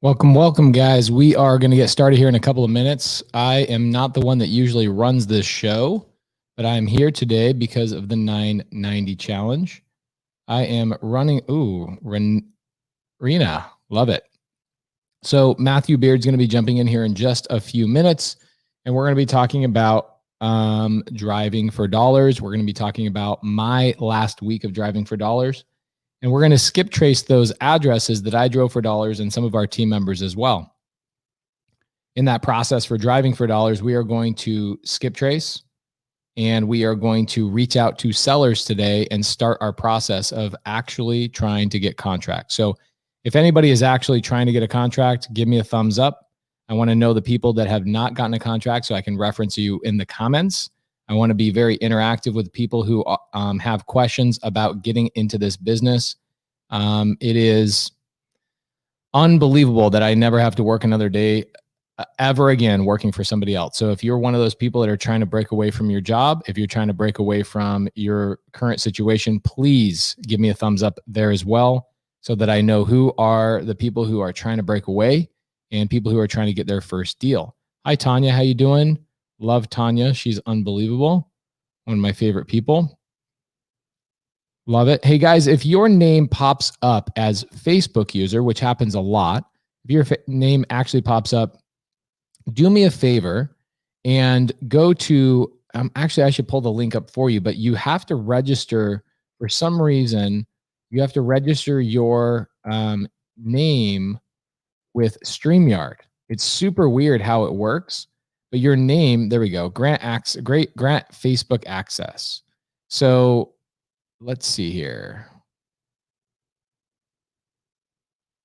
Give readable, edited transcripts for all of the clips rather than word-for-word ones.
Welcome, guys. We are going to get started here in a couple of minutes. I am not the one that usually runs this show, but I'm here today because of the 990 challenge. I am running. Rena, love it. So Matthew Beard's going to be jumping in here in just a few minutes, and we're going to be talking about driving for dollars. We're going to be talking about my last week of driving for dollars. And we're going to skip trace those addresses that I drove for dollars and some of our team members as well. In that process for driving for dollars, we are going to skip trace and we are going to reach out to sellers today and start our process of actually trying to get contracts. So if anybody is actually trying to get a contract, give me a thumbs up. I want to know the people that have not gotten a contract so I can reference you in the comments. I want to be very interactive with people who have questions about getting into this business. It is unbelievable that I never have to work another day ever again working for somebody else. So if you're one of those people that are trying to break away from your job, if you're trying to break away from your current situation, please give me a thumbs up there as well so that I know who are the people who are trying to break away and people who are trying to get their first deal. Hi, Tanya. How you doing? Love Tanya. She's unbelievable. One of my favorite people. Love it. Hey guys, if your name pops up as Facebook user, which happens a lot, if your name actually pops up, do me a favor and go to, actually I should pull the link up for you, but you have to register for some reason. You have to register your name with StreamYard. It's super weird how it works. But your name, there we go, grant Facebook access. So let's see here.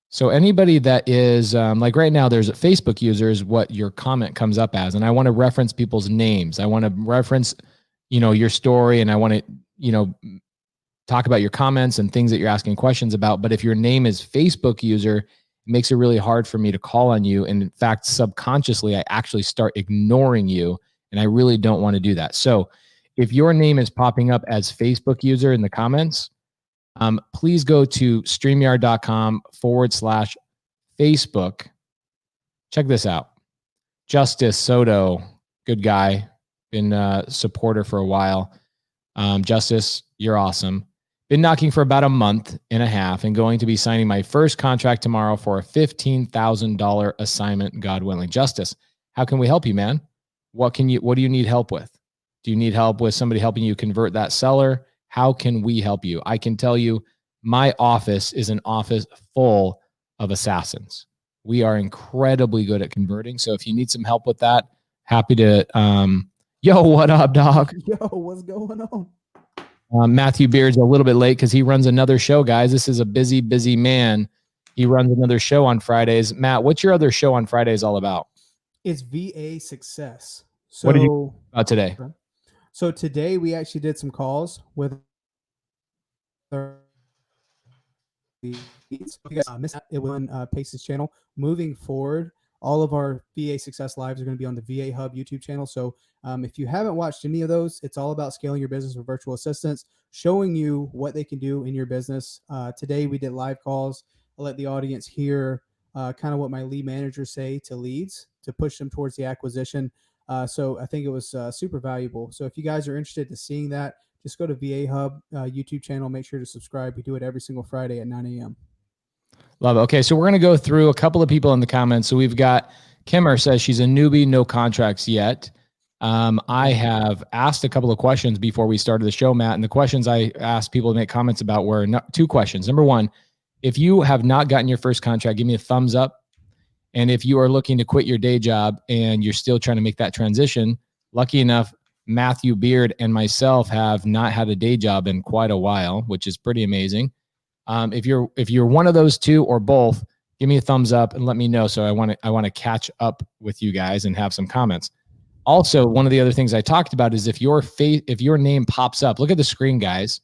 So anybody that is like right now, there's a Facebook user is what your comment comes up as. And I want to reference people's names. I want to reference, your story, and I want to, talk about your comments and things that you're asking questions about. But if your name is Facebook user, it makes it really hard for me to call on you. And in fact, subconsciously, I actually start ignoring you. And I really don't want to do that. So if your name is popping up as Facebook user in the comments, please go to StreamYard.com/Facebook. Check this out. Justice Soto, good guy, been a supporter for a while. Justice, you're awesome. Been knocking for about a month and a half and going to be signing my first contract tomorrow for a $15,000 assignment, God willing. Justice, how can we help you, man? What do you need help with? Do you need help with somebody helping you convert that seller? How can we help you? I can tell you my office is an office full of assassins. We are incredibly good at converting. So if you need some help with that, happy to, yo, what up, dog? Yo, what's going on? Matthew Beard's a little bit late because he runs another show, guys. This is a busy man. He runs another show on Fridays. Matt, what's your other show on Fridays all about? It's VA Success. So, what did you about today? So today we actually did some calls with if you guys missed it on Pace's channel. Moving forward, all of our VA Success Lives are going to be on the VA Hub YouTube channel. So if you haven't watched any of those, it's all about scaling your business with virtual assistants, showing you what they can do in your business. Today we did live calls. I'll let the audience hear kind of what my lead managers say to leads to push them towards the acquisition. So I think it was super valuable. So if you guys are interested in seeing that, just go to VA Hub YouTube channel. Make sure to subscribe. We do it every single Friday at 9 a.m. Love it. Okay, so we're going to go through a couple of people in the comments. So we've got Kimmer says she's a newbie, no contracts yet. I have asked a couple of questions before we started the show, Matt, and the questions I asked people to make comments about were two questions. Number one, if you have not gotten your first contract, give me a thumbs up. And if you are looking to quit your day job and you're still trying to make that transition, lucky enough, Matthew Beard and myself have not had a day job in quite a while, which is pretty amazing. If you're one of those two or both, give me a thumbs up and let me know. So I want to catch up with you guys and have some comments. Also, one of the other things I talked about is if your name pops up, look at the screen, guys.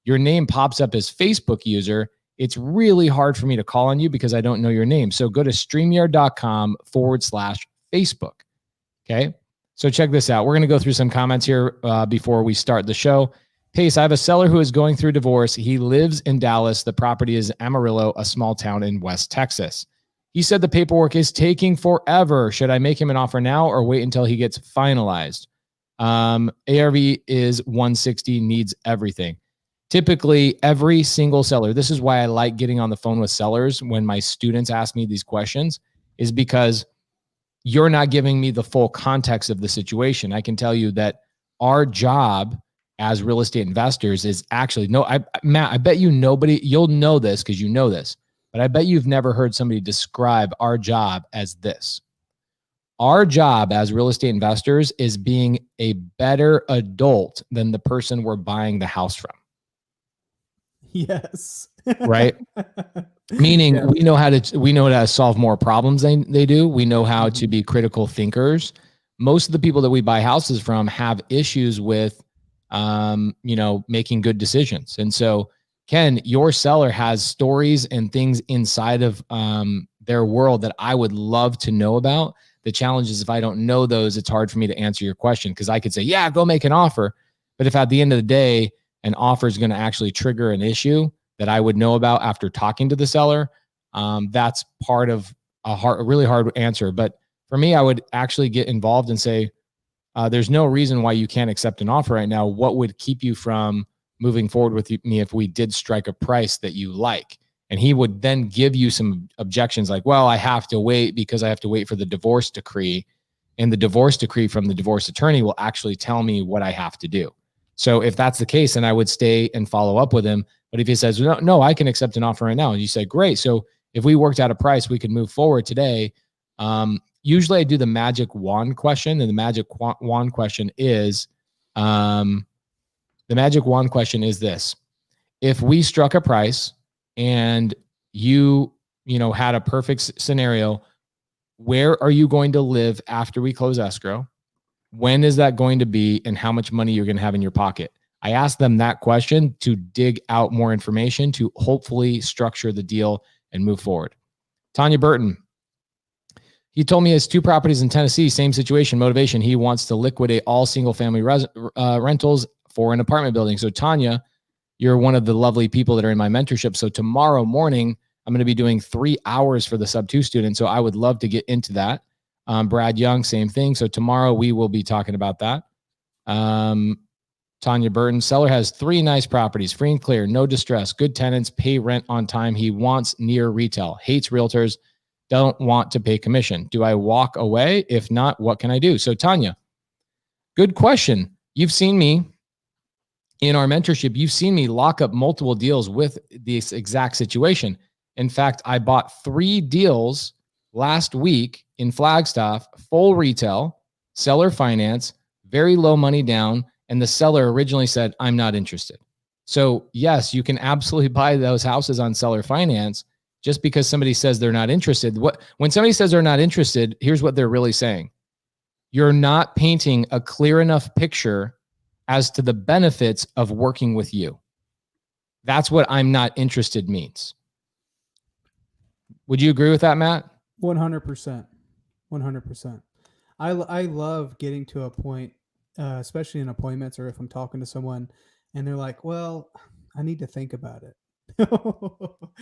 Your name pops up as Facebook user. It's really hard for me to call on you because I don't know your name. So go to StreamYard.com/Facebook. Okay. So check this out. We're going to go through some comments here before we start the show. Pace, I have a seller who is going through divorce. He lives in Dallas. The property is Amarillo, a small town in West Texas. He said the paperwork is taking forever. Should I make him an offer now or wait until he gets finalized? ARV is 160, needs everything. Typically, every single seller, this is why I like getting on the phone with sellers when my students ask me these questions, is because you're not giving me the full context of the situation. I can tell you that our job as real estate investors is actually, Matt, I bet you'll know this because you know this, but I bet you've never heard somebody describe our job as this. Our job as real estate investors is being a better adult than the person we're buying the house from. Yes. Right? Meaning yeah. we know how to solve more problems than they do. We know how to be critical thinkers. Most of the people that we buy houses from have issues with, making good decisions. And so, Ken, your seller has stories and things inside of their world that I would love to know about. The challenge is if I don't know those, it's hard for me to answer your question because I could say, yeah, go make an offer. But if at the end of the day, an offer is going to actually trigger an issue that I would know about after talking to the seller, that's part of a really hard answer. But for me, I would actually get involved and say, there's no reason why you can't accept an offer right now. What would keep you from moving forward with me if we did strike a price that you like? And he would then give you some objections like, well, I have to wait because I have to wait for the divorce decree. And the divorce decree from the divorce attorney will actually tell me what I have to do. So if that's the case, then I would stay and follow up with him. But if he says, no, I can accept an offer right now. And you say, great. So if we worked out a price, we could move forward today. Usually I do the magic wand question. And the magic wand question is, this. If we struck a price and you had a perfect scenario, where are you going to live after we close escrow? When is that going to be? And how much money you're going to have in your pocket? I asked them that question to dig out more information to hopefully structure the deal and move forward. Tanya Burton. He told me he has 2 properties in Tennessee, same situation, motivation. He wants to liquidate all single family rentals for an apartment building. So Tanya, you're one of the lovely people that are in my mentorship. So tomorrow morning, I'm going to be doing 3 hours for the sub 2 students. So I would love to get into that. Brad Young, same thing. So tomorrow we will be talking about that. Tanya Burton, seller has 3 nice properties, free and clear, no distress, good tenants, pay rent on time. He wants near retail, hates realtors, don't want to pay commission. Do I walk away? If not, what can I do? So Tanya, good question. You've seen me in our mentorship. You've seen me lock up multiple deals with this exact situation. In fact, I bought 3 deals last week in Flagstaff, full retail, seller finance, very low money down. And the seller originally said, I'm not interested. So yes, you can absolutely buy those houses on seller finance. Just because somebody says they're not interested. When somebody says they're not interested, here's what they're really saying. You're not painting a clear enough picture as to the benefits of working with you. That's what I'm not interested means. Would you agree with that, Matt? 100%. 100%. I love getting to a point, especially in appointments or if I'm talking to someone and they're like, well, I need to think about it.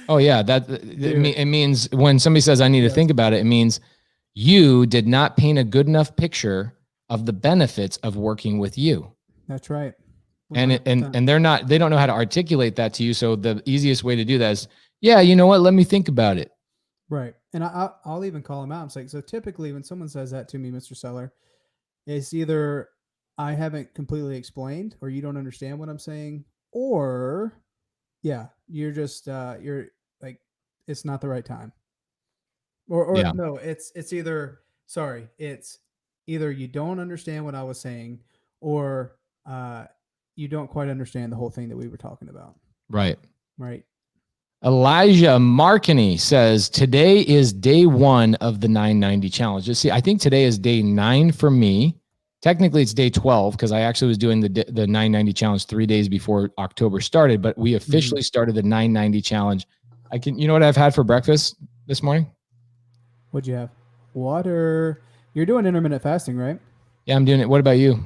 Oh yeah, it means when somebody says I need to think about it, it means you did not paint a good enough picture of the benefits of working with you. That's right. 100%. And they don't know how to articulate that to you. So the easiest way to do that is, yeah, you know what? Let me think about it. Right. And I'll even call them out. I'm saying, so typically when someone says that to me, Mr. Seller, it's either I haven't completely explained or you don't understand what I'm saying, or yeah, you're just you're like, it's not the right time. Or yeah. No, it's either, sorry, it's either you don't understand what I was saying or you don't quite understand the whole thing that we were talking about. Right. Right. Elijah Markany says, today is day 1 of the 990 challenge. Just see, I think today is day 9 for me. Technically it's day 12 because I actually was doing the 990 challenge 3 days before October started, but we officially started the 990 challenge. You know what I've had for breakfast this morning? What'd you have? Water. You're doing intermittent fasting, right? Yeah, I'm doing it. What about you?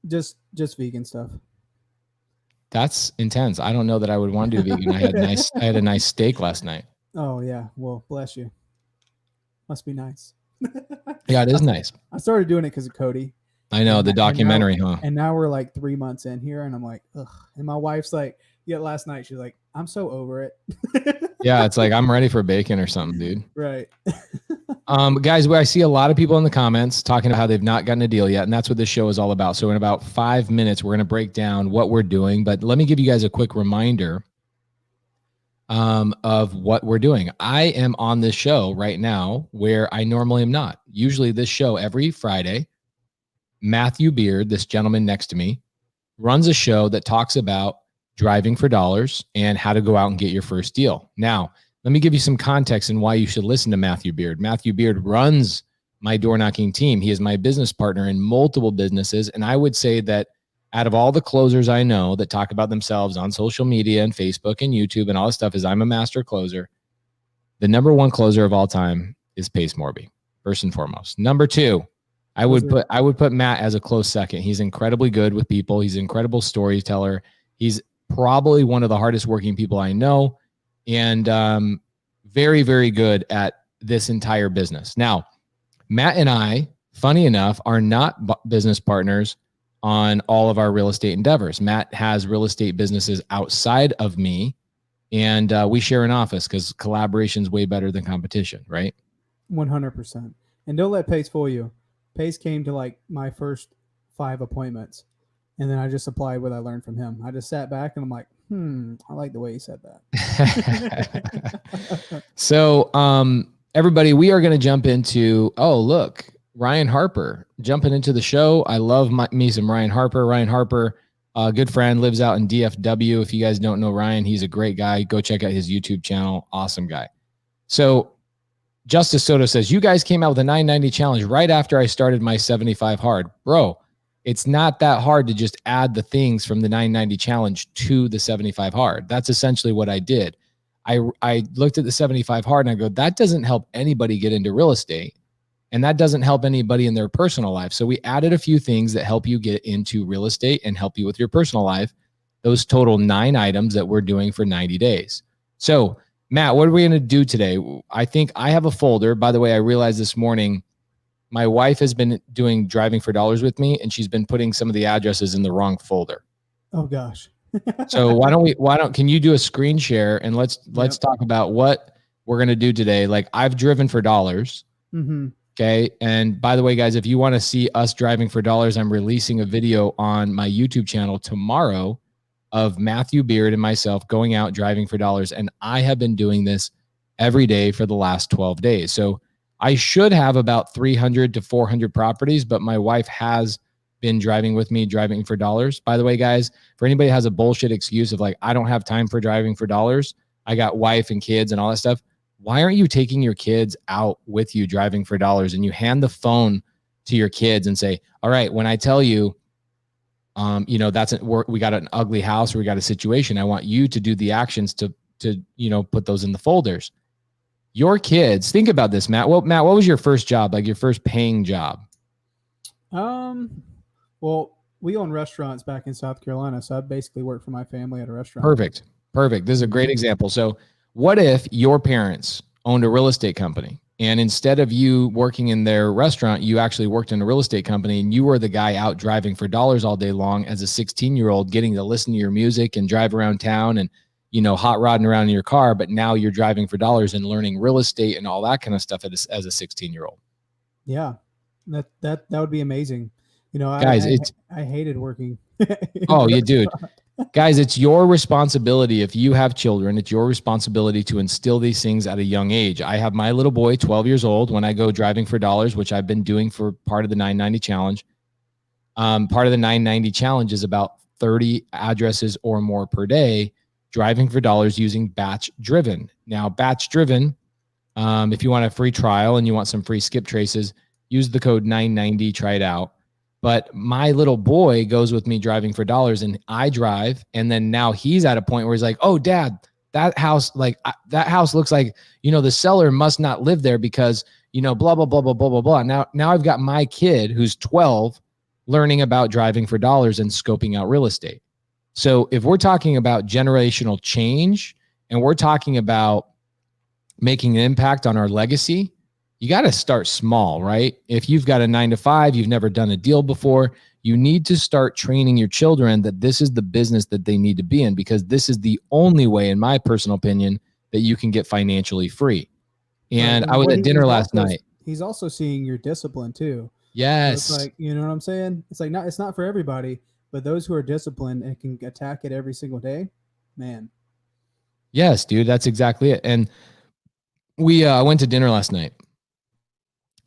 Just vegan stuff. That's intense. I don't know that I would want to do vegan. I had a nice steak last night. Oh yeah. Well, bless you. Must be nice. Yeah, it is nice. I started doing it because of Cody. I know, the documentary, huh? And now we're like 3 months in here, and I'm like, ugh. And my wife's like, yeah, last night she's like, I'm so over it. Yeah, it's like I'm ready for bacon or something, dude. Right. Guys, I see a lot of people in the comments talking about how they've not gotten a deal yet, and that's what this show is all about. So in about 5 minutes, we're going to break down what we're doing. But let me give you guys a quick reminder of what we're doing. I am on this show right now where I normally am not. Usually this show every Friday, Matthew Beard, this gentleman next to me, runs a show that talks about driving for dollars and how to go out and get your first deal. Now, let me give you some context and why you should listen to Matthew Beard. Matthew Beard runs my door knocking team. He is my business partner in multiple businesses. And I would say that out of all the closers I know that talk about themselves on social media and Facebook and YouTube and all this stuff, is I'm a master closer. The number one closer of all time is Pace Morby, first and foremost. Number two, I would put Matt as a close second. He's incredibly good with people. He's an incredible storyteller. He's probably one of the hardest working people I know, and very, very good at this entire business. Now, Matt and I, funny enough, are not business partners on all of our real estate endeavors. Matt has real estate businesses outside of me, and we share an office because collaboration is way better than competition, right? 100%. And don't let Pace fool you. Pace came to like my first 5 appointments, and then I just applied what I learned from him. I just sat back and I'm like, I like the way he said that. So, everybody, we are going to jump into, oh, look, Ryan Harper jumping into the show. I love me some Ryan Harper. Ryan Harper, a good friend, lives out in DFW. If you guys don't know Ryan, he's a great guy. Go check out his YouTube channel. Awesome guy. So Justice Soto says, you guys came out with a 990 challenge right after I started my 75 hard. Bro, it's not that hard to just add the things from the 990 challenge to the 75 hard. That's essentially what I did. I looked at the 75 hard and I go, that doesn't help anybody get into real estate. And that doesn't help anybody in their personal life. So we added a few things that help you get into real estate and help you with your personal life. Those total 9 items that we're doing for 90 days. So Matt, what are we going to do today? I think I have a folder. By the way, I realized this morning, my wife has been doing driving for dollars with me, and she's been putting some of the addresses in the wrong folder. Oh gosh. So can you do a screen share and let's talk about what we're going to do today. Like, I've driven for dollars. Mm-hmm. Okay. And by the way, guys, if you want to see us driving for dollars, I'm releasing a video on my YouTube channel tomorrow of Matthew Beard and myself going out driving for dollars. And I have been doing this every day for the last 12 days. So I should have about 300 to 400 properties, but my wife has been driving with me, driving for dollars. By the way, guys, for anybody who has a bullshit excuse of like, I don't have time for driving for dollars, I got wife and kids and all that stuff. Why aren't you taking your kids out with you driving for dollars, and you hand the phone to your kids and say, all right, when I tell you, we got an ugly house or we got a situation, I want you to do the actions to put those in the folders. Your kids, think about this, Matt. Well, Matt, what was your first job? Like your first paying job? Well, we own restaurants back in South Carolina, so I basically worked for my family at a restaurant. Perfect. This is a great example. So what if your parents owned a real estate company, and instead of you working in their restaurant, you actually worked in a real estate company, and you were the guy out driving for dollars all day long as a 16-year-old, getting to listen to your music and drive around town and, hot rodding around in your car, but now you're driving for dollars and learning real estate and all that kind of stuff as a 16-year-old. Yeah, that would be amazing. Guys, I hated working. Oh, you dude. Guys, it's your responsibility. If you have children, it's your responsibility to instill these things at a young age. I have my little boy, 12 years old, when I go driving for dollars, which I've been doing for part of the 990 challenge. Part of the 990 challenge is about 30 addresses or more per day, driving for dollars using BATCHDRIVEN. Now, BATCHDRIVEN, if you want a free trial and you want some free skip traces, use the code 990, try it out. But my little boy goes with me driving for dollars, and I drive. And then now he's at a point where he's like, oh, Dad, that house looks like, the seller must not live there because, blah, blah, blah, blah, blah, blah, blah. Now I've got my kid who's 12 learning about driving for dollars and scoping out real estate. So if we're talking about generational change and we're talking about making an impact on our legacy, you got to start small, right? If you've got a 9 to 5, you've never done a deal before, you need to start training your children that this is the business that they need to be in, because this is the only way, in my personal opinion, that you can get financially free. And I was at dinner last night. He's also seeing your discipline too. Yes. So it's like, you know what I'm saying? It's like, it's not for everybody, but those who are disciplined and can attack it every single day, man. Yes, dude, that's exactly it. And we went to dinner last night,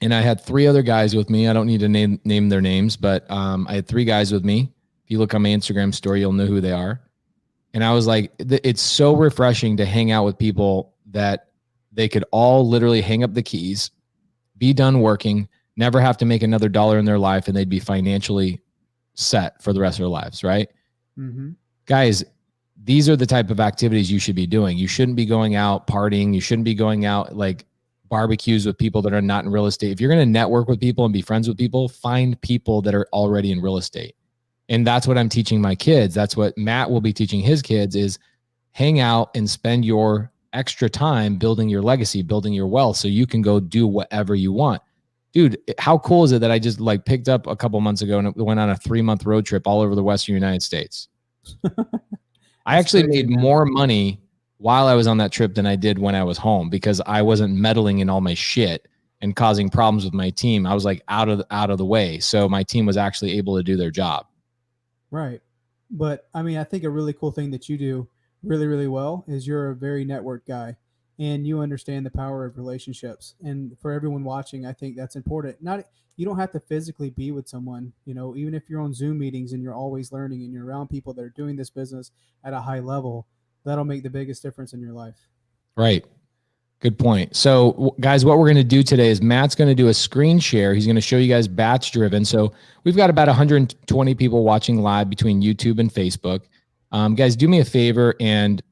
and I had 3 other guys with me. I don't need to name their names, but I had 3 guys with me. If you look on my Instagram story, you'll know who they are. And I was like, it's so refreshing to hang out with people that they could all literally hang up the keys, be done working, never have to make another dollar in their life, and they'd be financially set for the rest of their lives, right? Mm-hmm. Guys, these are the type of activities you should be doing. You shouldn't be going out partying. You shouldn't be going out like barbecues with people that are not in real estate. If you're going to network with people and be friends with people, find people that are already in real estate. And that's what I'm teaching my kids. That's what Matt will be teaching his kids, is hang out and spend your extra time building your legacy, building your wealth, so you can go do whatever you want. Dude, how cool is it that I just like picked up a couple months ago and went on a 3-month road trip all over the Western United States. I actually made more money while I was on that trip than I did when I was home, because I wasn't meddling in all my shit and causing problems with my team. I was like out of the way. So my team was actually able to do their job. Right. But I mean, I think a really cool thing that you do really, really well is you're a very networked guy, and you understand the power of relationships. And for everyone watching, I think that's important. You don't have to physically be with someone, you know, even if you're on Zoom meetings and you're always learning and you're around people that are doing this business at a high level, that'll make the biggest difference in your life. Right. Good point. So guys, what we're going to do today is Matt's going to do a screen share. He's going to show you guys batch driven. So we've got about 120 people watching live between YouTube and Facebook. Guys, do me a favor and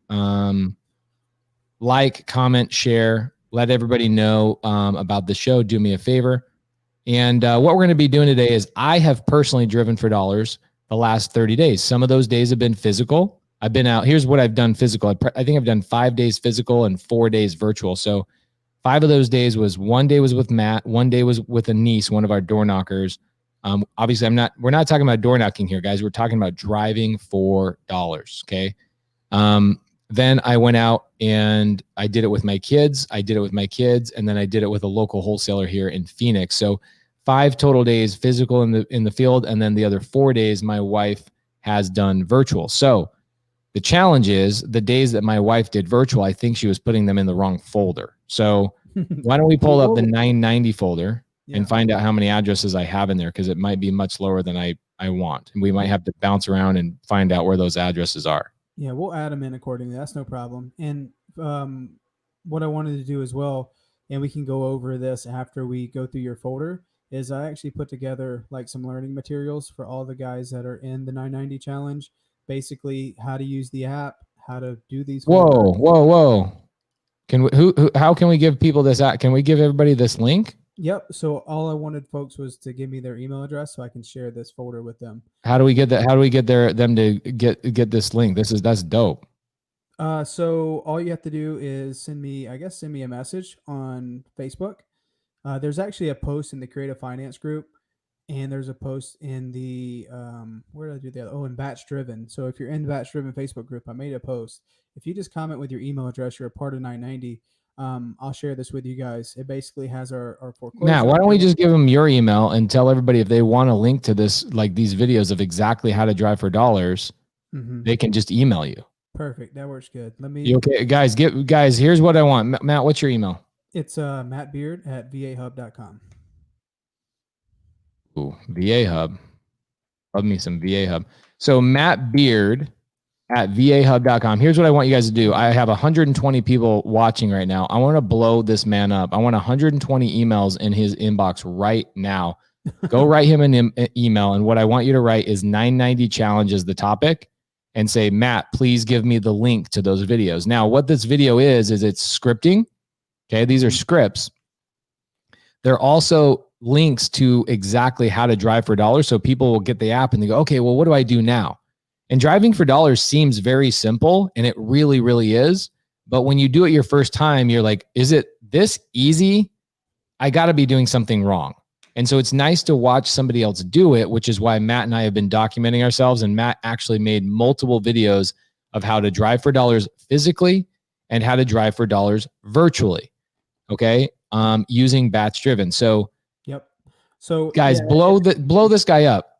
like, comment, share, let everybody know about the show. Do me a favor. And what we're going to be doing today is I have personally driven for dollars the last 30 days. Some of those days have been physical. I've been out. Here's what I've done physical. I think I've done 5 days physical and 4 days virtual. So 5 of those days was, 1 day was with Matt. 1 day was with a niece, one of our door knockers. Obviously we're not talking about door knocking here, guys. We're talking about driving for dollars. Okay. Then I went out and I did it with my kids. And then I did it with a local wholesaler here in Phoenix. So 5 total days physical in the field. And then the other 4 days, my wife has done virtual. So the challenge is the days that my wife did virtual, I think she was putting them in the wrong folder. So why don't we pull up the 990 folder and find out how many addresses I have in there, because it might be much lower than I want. And we might have to bounce around and find out where those addresses are. Yeah, we'll add them in accordingly. That's no problem. And what I wanted to do as well, and we can go over this after we go through your folder, is I actually put together like some learning materials for all the guys that are in the 990 challenge. Basically, how to use the app, how to do these. Whoa! Can we? How can we give people this app? Can we give everybody this link? Yep. So all I wanted folks was to give me their email address so I can share this folder with them. How do we get that? How do we get them to get this link? That's dope. So all you have to do is send me a message on Facebook. There's actually a post in the Creative Finance group. And there's a post in the, where did I do the other? Oh, in Batch Driven. So if you're in the Batch Driven Facebook group, I made a post. If you just comment with your email address, you're a part of 990. I'll share this with you guys. It basically has our foreclosure. Now, why don't we just give them your email and tell everybody if they want a link to this, like these videos of exactly how to drive for dollars, they can just email you. Perfect. That works good. Okay, guys, here's what I want. Matt, what's your email? It's mattbeard@vahub.com. Ooh, VA Hub. Love me some VA Hub. So Matt Beard at vahub.com. Here's what I want you guys to do. I have 120 people watching right now. I want to blow this man up. I want 120 emails in his inbox right now. Go write him an email. And what I want you to write is 990 challenge as the topic, and say, Matt, please give me the link to those videos. Now, what this video is it's scripting. Okay. These are scripts. They're also links to exactly how to drive for dollars. So people will get the app and they go, okay, well, what do I do now? And driving for dollars seems very simple, and it really, really is. But when you do it your first time, you're like, is it this easy? I got to be doing something wrong. And so it's nice to watch somebody else do it, which is why Matt and I have been documenting ourselves. And Matt actually made multiple videos of how to drive for dollars physically and how to drive for dollars virtually. Okay. Using BATCHDRIVEN. So, Yep. So guys, blow this guy up.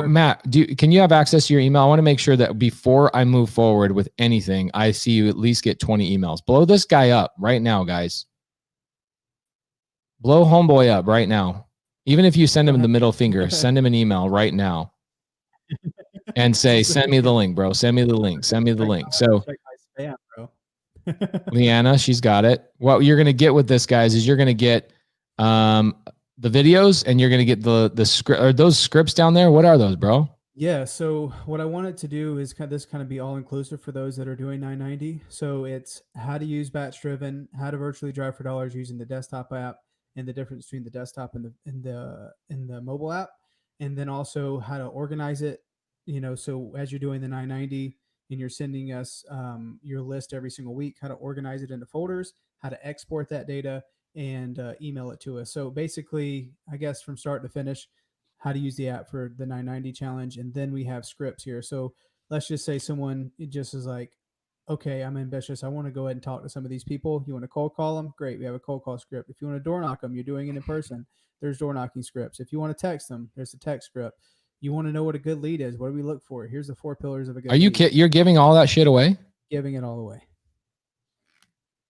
Matt, can you have access to your email? I want to make sure that before I move forward with anything, I see you at least get 20 emails. Blow this guy up right now, guys. Blow homeboy up right now. Even if you send him the middle finger, send him an email right now and say, send me the link, bro. Send me the link. Send me the link. So check my spam, bro. Leanna, she's got it. What you're going to get with this, guys, is you're going to get the videos and you're going to get the script. Are those scripts down there? What are those, bro? Yeah. So what I wanted to do is kind of be all inclusive for those that are doing 990. So it's how to use BATCHDRIVEN, how to virtually drive for dollars using the desktop app, and the difference between the desktop and the mobile app, and then also how to organize it. So as you're doing the 990 and you're sending us your list every single week, how to organize it into folders, how to export that data, and email it to us. So basically, I guess from start to finish, how to use the app for the 990 challenge. And then we have scripts here. So let's just say someone just is like, okay, I'm ambitious. I want to go ahead and talk to some of these people. You want to cold call them? Great. We have a cold call script. If you want to door knock them, you're doing it in person. There's door knocking scripts. If you want to text them, there's a text script. You want to know what a good lead is? What do we look for? Here's the 4 pillars of a good lead. Are you kidding? You're giving all that shit away? Giving it all away.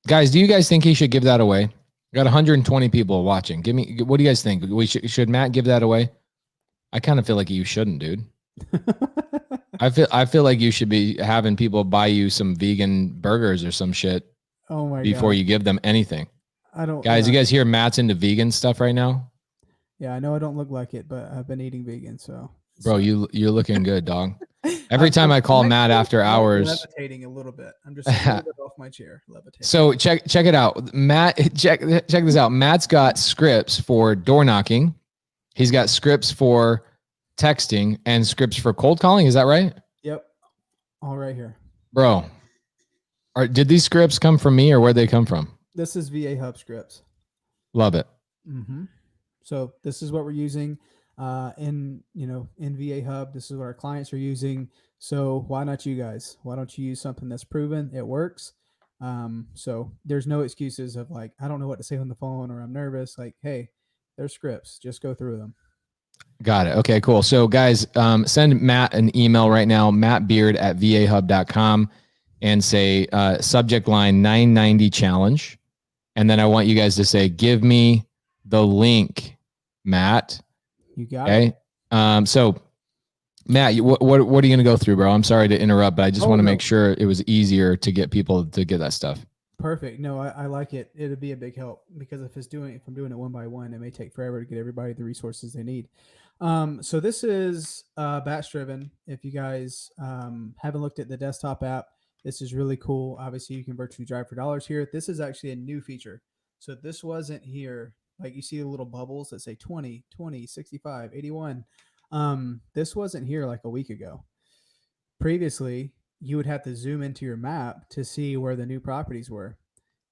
Guys, do you guys think he should give that away? We got 120 people watching. What do you guys think? Should Matt give that away? I kind of feel like you shouldn't, dude. I feel like you should be having people buy you some vegan burgers or some shit before you give them anything. Guys, you guys hear Matt's into vegan stuff right now? Yeah, I know I don't look like it, but I've been eating vegan, so. Bro, you're looking good, dog. Every time I call Matt after hours, levitating a little bit. I'm just a little bit off my chair, levitating. So check it out, Matt. Check this out. Matt's got scripts for door knocking. He's got scripts for texting and scripts for cold calling. Is that right? Yep. All right here. Bro, did these scripts come from me or where'd they come from? This is VA Hub scripts. Love it. Mm-hmm. So this is what we're using in VA Hub. This is what our clients are using. So why not you guys? Why don't you use something that's proven? It works. So there's no excuses of like, I don't know what to say on the phone or I'm nervous. Like, hey, they're scripts. Just go through them. Got it. Okay, cool. So guys, send Matt an email right now, mattbeard@vahub.com, and say subject line 990 challenge. And then I want you guys to say, give me the link, Matt. You got it. So Matt, what are you going to go through, bro? I'm sorry to interrupt, but I just want to make sure it was easier to get people to get that stuff. Perfect. No, I like it. It'd be a big help because if I'm doing it one by one, it may take forever to get everybody the resources they need. So this is BATCHDRIVEN. If you guys haven't looked at the desktop app, this is really cool. Obviously, you can virtually drive for dollars here. This is actually a new feature. So this wasn't here. Like you see the little bubbles that say 20, 20, 65, 81. This wasn't here like a week ago. Previously, you would have to zoom into your map to see where the new properties were.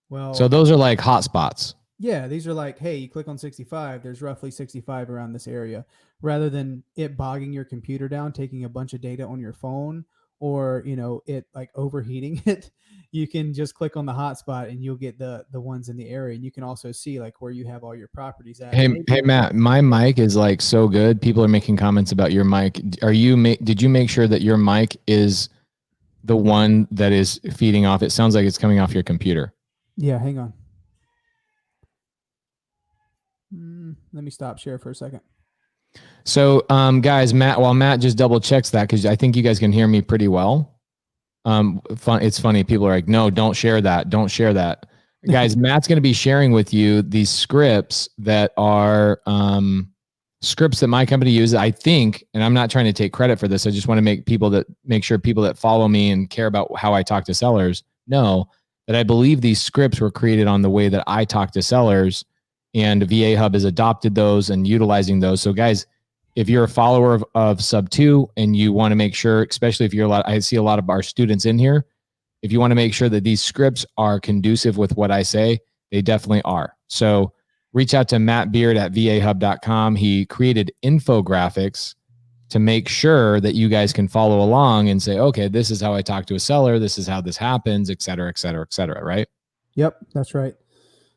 Well, so those are like hotspots. Yeah, these are like, hey, you click on 65, there's roughly 65 around this area, rather than it bogging your computer down, taking a bunch of data on your phone, or it like overheating it. You can just click on the hotspot and you'll get the ones in the area, and you can also see like where you have all your properties at. Hey Matt, my mic is like so good. People are making comments about your mic. Did you make sure that your mic is the one that is feeding off? It sounds like it's coming off your computer. Yeah, hang on. Let me stop share for a second. So, guys, while Matt just double checks that, because I think you guys can hear me pretty well. It's funny. People are like, no, don't share that. Don't share that. Guys, Matt's going to be sharing with you these scripts that are scripts that my company uses, I think, and I'm not trying to take credit for this. I just want to make sure people that follow me and care about how I talk to sellers know that I believe these scripts were created on the way that I talk to sellers, and VA Hub has adopted those and utilizing those. So guys, if you're a follower of Sub 2 and you want to make sure, especially if I see a lot of our students in here, if you want to make sure that these scripts are conducive with what I say, they definitely are. So reach out to Matt Beard at vahub.com. He created infographics to make sure that you guys can follow along and say, okay, this is how I talk to a seller. This is how this happens, et cetera, et cetera, et cetera. Right? Yep, that's right.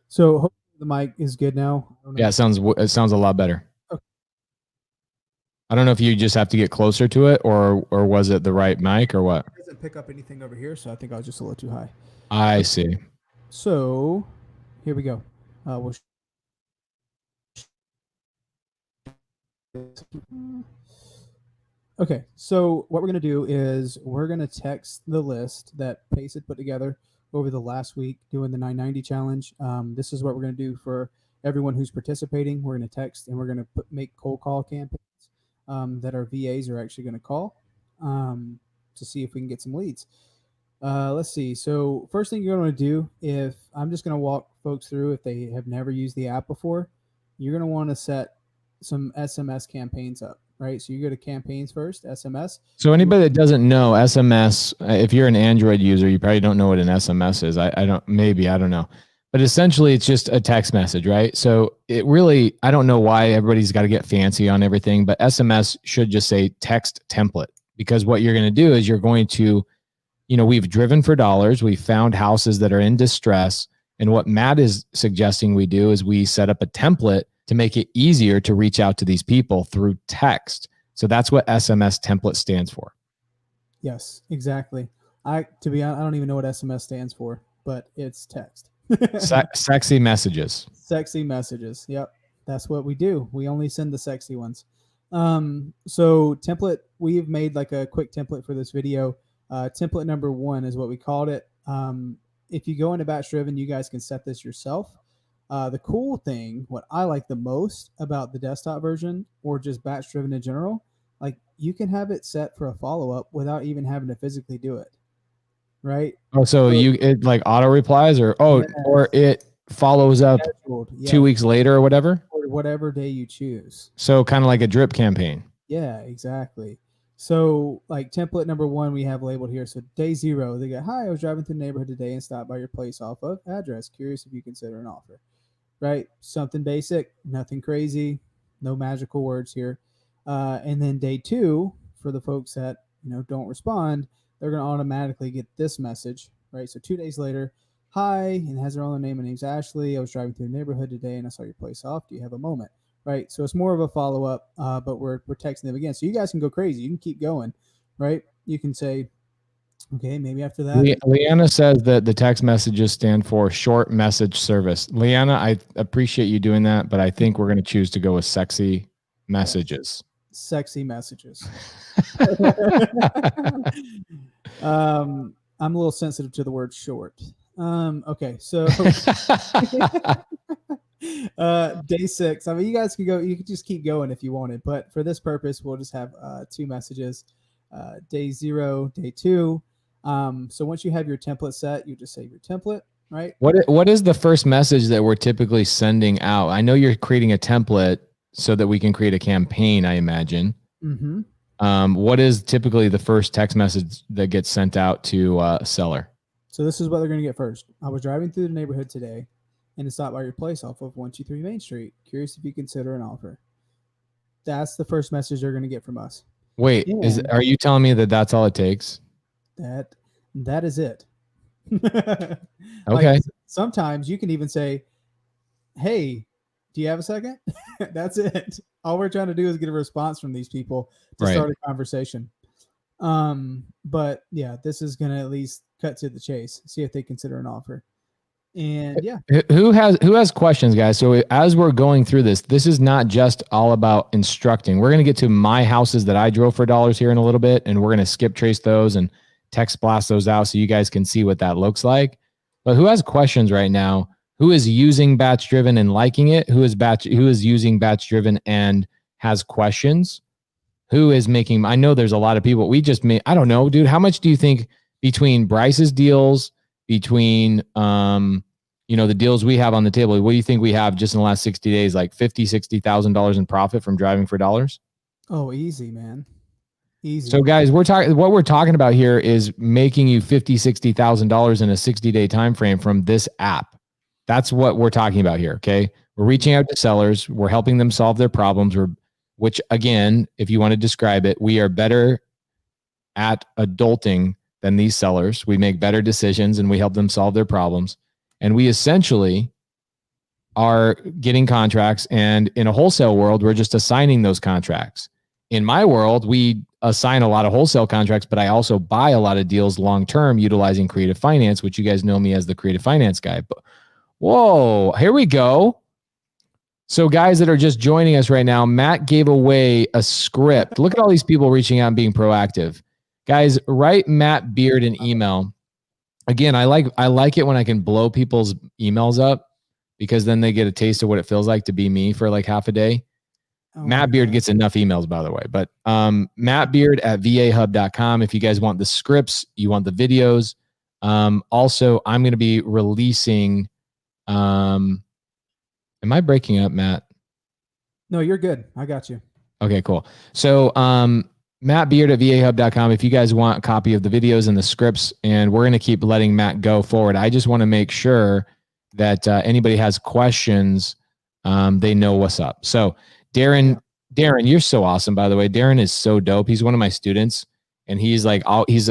So hopefully the mic is good now. Yeah, it sounds a lot better. Okay. I don't know if you just have to get closer to it, or was it the right mic or what? It doesn't pick up anything over here, so I think I was just a little too high. I see. So here we go. Okay, so what we're going to do is we're going to text the list that Pace had put together over the last week doing the 990 challenge. This is what we're going to do for everyone who's participating. We're going to text and we're going to make cold call campaigns that our VAs are actually going to call to see if we can get some leads. Let's see. So first thing you're going to do, if I'm just going to walk folks through, if they have never used the app before, you're going to want to set some SMS campaigns up, right? So you go to campaigns first, SMS. So anybody that doesn't know SMS, if you're an Android user, you probably don't know what an SMS is. I don't know. But essentially it's just a text message, right? So it really, I don't know why everybody's got to get fancy on everything, but SMS should just say text template, because what you're going to do is you're going to, we've driven for dollars. We found houses that are in distress. And what Matt is suggesting we do is we set up a template to make it easier to reach out to these people through text. So that's what SMS template stands for. Yes, exactly. To be honest, I don't even know what SMS stands for, but it's text. Sexy messages. Sexy messages. Yep. That's what we do. We only send the sexy ones. So template, we've made like a quick template for this video. Template number 1 is what we called it. If you go into BATCHDRIVEN, you guys can set this yourself. The cool thing, what I like the most about the desktop version or just BATCHDRIVEN in general, like you can have it set for a follow-up without even having to physically do it. Right? Oh, so it like auto replies or it follows up 2 weeks later or whatever? Or whatever day you choose. So kind of like a drip campaign. Yeah, exactly. So like template number 1 we have labeled here. So day 0, they go, hi, I was driving through the neighborhood today and stopped by your place off of address. Curious if you consider an offer. Right? Something basic, nothing crazy, no magical words here. And then day 2, for the folks that don't respond, they're going to automatically get this message, right? So 2 days later, hi, and it has their own name. My name's Ashley. I was driving through the neighborhood today and I saw your place off. Do you have a moment? Right? So it's more of a follow-up, but we're texting them again. So you guys can go crazy. You can keep going, right? You can say, okay, maybe after that. Leanna says that the text messages stand for short message service. Leanna, I appreciate you doing that, but I think we're going to choose to go with sexy messages. Sexy messages. I'm a little sensitive to the word short. Okay, so day 6. I mean, you guys can go. You can just keep going if you wanted, but for this purpose, we'll just have 2 messages. Day 0, day 2. So once you have your template set, you just save your template, right? What is the first message that we're typically sending out? I know you're creating a template so that we can create a campaign, I imagine. Mm-hmm. What is typically the first text message that gets sent out to a seller? So this is what they're going to get first. I was driving through the neighborhood today and it stopped by your place off of 123 Main Street. Curious if you consider an offer. That's the first message they're going to get from us. Wait, are you telling me that that's all it takes? That is it. Okay. Like, sometimes you can even say, hey, do you have a second? That's it. All we're trying to do is get a response from these people to start a conversation. But yeah, this is going to at least cut to the chase, see if they consider an offer. And yeah. Who has questions, guys? So as we're going through this is not just all about instructing. We're going to get to my houses that I drove for dollars here in a little bit, and we're going to skip trace those and text blast those out so you guys can see what that looks like. But who has questions right now? Who is using BATCHDRIVEN and liking it? Who is using BATCHDRIVEN and has questions? Who is making, I know there's a lot of people. We just made, I don't know, dude, how much do you think between Bryce's deals, between, the deals we have on the table, what do you think we have just in the last 60 days, like $50,000-$60,000 in profit from driving for dollars? Oh, easy, man. Easy. So guys, what we're talking about here is making you $50,000-$60,000 in a 60-day time frame from this app. That's what we're talking about here. Okay. We're reaching out to sellers. We're helping them solve their problems. Which again, if you want to describe it, we are better at adulting than these sellers. We make better decisions and we help them solve their problems. And we essentially are getting contracts. And in a wholesale world, we're just assigning those contracts. In my world, we assign a lot of wholesale contracts, but I also buy a lot of deals long-term utilizing creative finance, which you guys know me as the creative finance guy. But whoa, here we go. So guys that are just joining us right now, Matt gave away a script. Look at all these people reaching out and being proactive. Guys, write Matt Beard an email. Again, I like it when I can blow people's emails up because then they get a taste of what it feels like to be me for like half a day. Matt Beard gets enough emails, by the way, but Matt Beard at vahub.com. If you guys want the scripts, you want the videos. Also, I'm going to be releasing. Am I breaking up, Matt? No, you're good. I got you. Okay, cool. So Matt Beard at vahub.com. If you guys want a copy of the videos and the scripts, and we're going to keep letting Matt go forward. I just want to make sure that anybody has questions, they know what's up. So Darren, you're so awesome, by the way. Darren is so dope. He's one of my students, and he's like,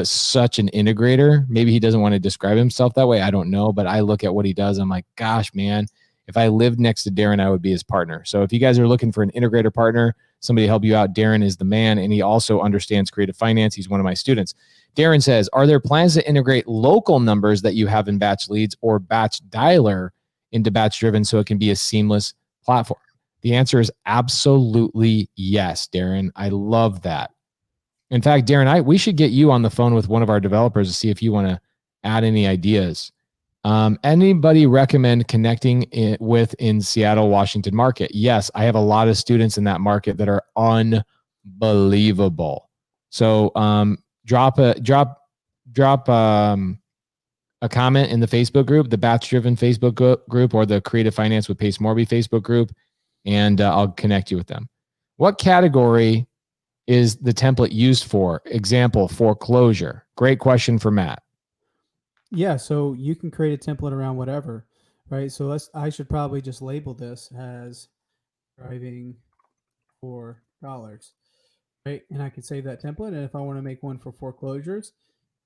such an integrator. Maybe he doesn't want to describe himself that way. I don't know, but I look at what he does. I'm like, gosh, man, if I lived next to Darren, I would be his partner. So if you guys are looking for an integrator partner, somebody to help you out, Darren is the man, and he also understands creative finance. He's one of my students. Darren says, are there plans to integrate local numbers that you have in Batch Leads or Batch Dialer into Batch Driven so it can be a seamless platform? The answer is absolutely yes, Darren. I love that. In fact, Darren, we should get you on the phone with one of our developers to see if you want to add any ideas. Anybody recommend connecting with in Seattle, Washington market? Yes, I have a lot of students in that market that are unbelievable. So drop a comment in the Facebook group, the Batch Driven Facebook group, or the Creative Finance with Pace Morby Facebook group, and I'll connect you with them. What category is the template used for? Example, foreclosure. Great question for Matt. Yeah, so you can create a template around whatever, right? So I should probably just label this as driving for dollars, right? And I can save that template. And if I want to make one for foreclosures,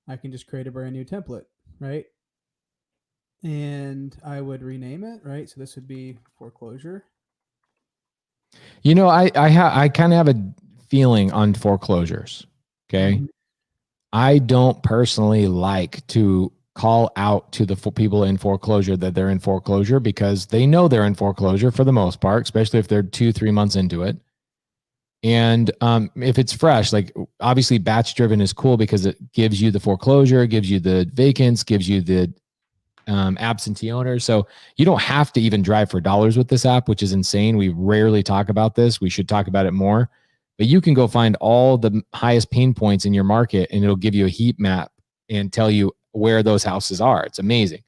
I can just create a brand new template, right? And I would rename it, right? So this would be foreclosure. You know, I kind of have a feeling on foreclosures. Okay. Mm-hmm. I don't personally like to call out to the people in foreclosure that they're in foreclosure because they know they're in foreclosure for the most part, especially if they're 2-3 months into it. And if it's fresh, like obviously Batch Driven is cool because it gives you the foreclosure, gives you the vacants, gives you the absentee owners. So you don't have to even drive for dollars with this app, which is insane. We rarely talk about this. We should talk about it more. But you can go find all the highest pain points in your market, and it'll give you a heat map and tell you where those houses are. It's amazing.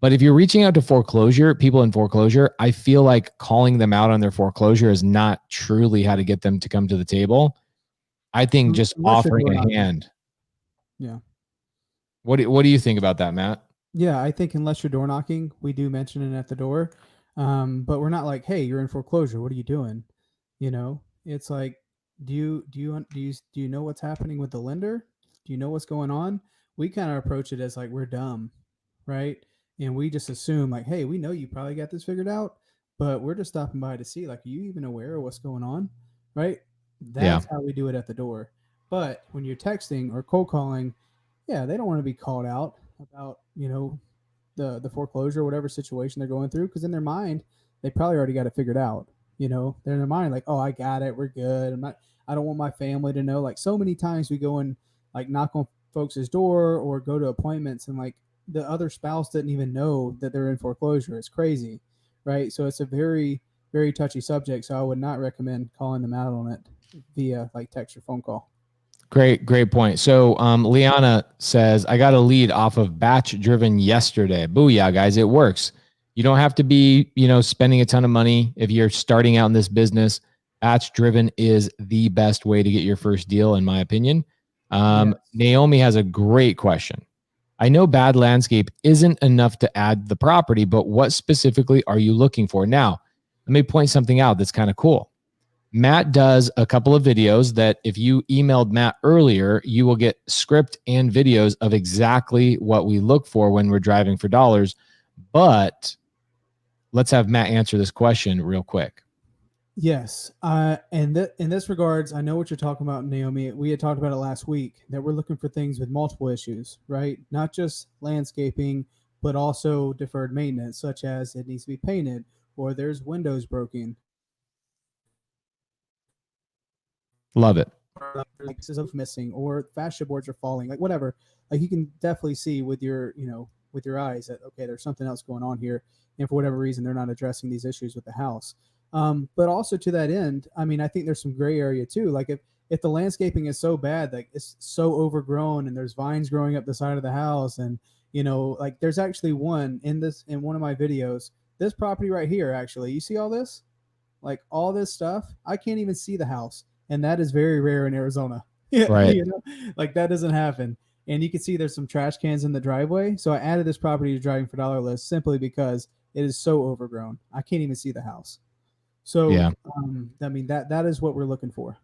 But if you're reaching out to people in foreclosure, I feel like calling them out on their foreclosure is not truly how to get them to come to the table. I think just offering a hand. Yeah. What do you think about that, Matt? Yeah, I think unless you're door knocking, we do mention it at the door. But we're not like, hey, you're in foreclosure. What are you doing? You know, it's like, do you know what's happening with the lender? Do you know what's going on? We kind of approach it as like we're dumb, right? And we just assume like, hey, we know you probably got this figured out, but we're just stopping by to see, like, are you even aware of what's going on, right? That's how we do it at the door. But when you're texting or cold calling, yeah, they don't want to be called out about, you know, the foreclosure or whatever situation they're going through, because in their mind, they probably already got it figured out. You know, they're in their mind like, oh, I got it, we're good. I don't want my family to know. Like so many times we go and like knock on folks' door or go to appointments and like the other spouse didn't even know that they're in foreclosure. It's crazy, right? So it's a very, very touchy subject. So I would not recommend calling them out on it via like text or phone call. Great point. So Liana says, I got a lead off of Batch Driven yesterday. Booyah, guys, it works. You don't have to be, spending a ton of money if you're starting out in this business. Batch Driven is the best way to get your first deal, in my opinion. Yes. Naomi has a great question. I know bad landscape isn't enough to add the property, but what specifically are you looking for? Now, let me point something out that's kind of cool. Matt does a couple of videos that if you emailed Matt earlier, you will get script and videos of exactly what we look for when we're driving for dollars. But let's have Matt answer this question real quick. Yes. And in this regards, I know what you're talking about, Naomi. We had talked about it last week, that we're looking for things with multiple issues, right? Not just landscaping, but also deferred maintenance, such as it needs to be painted, or there's windows broken. Love it. Like of missing, or fascia boards are falling, like whatever. Like you can definitely see with your, with your eyes that, okay, there's something else going on here. And for whatever reason, they're not addressing these issues with the house. But also to that end, I mean, I think there's some gray area too. Like if the landscaping is so bad, like it's so overgrown and there's vines growing up the side of the house, and like there's actually one in one of my videos, this property right here, actually, you see all this, like all this stuff, I can't even see the house, and that is very rare in Arizona. Right. Like that doesn't happen. And you can see there's some trash cans in the driveway. So I added this property to driving for dollar list simply because it is so overgrown. I can't even see the house. So, yeah. I mean, that is what we're looking for.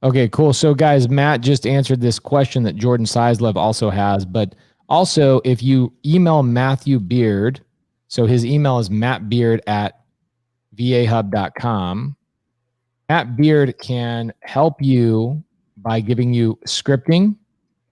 Okay, cool. So guys, Matt just answered this question that Jordan Sizelev also has, but also if you email Matthew Beard, so his email is mattbeard@vahub.com. Matt Beard can help you by giving you scripting,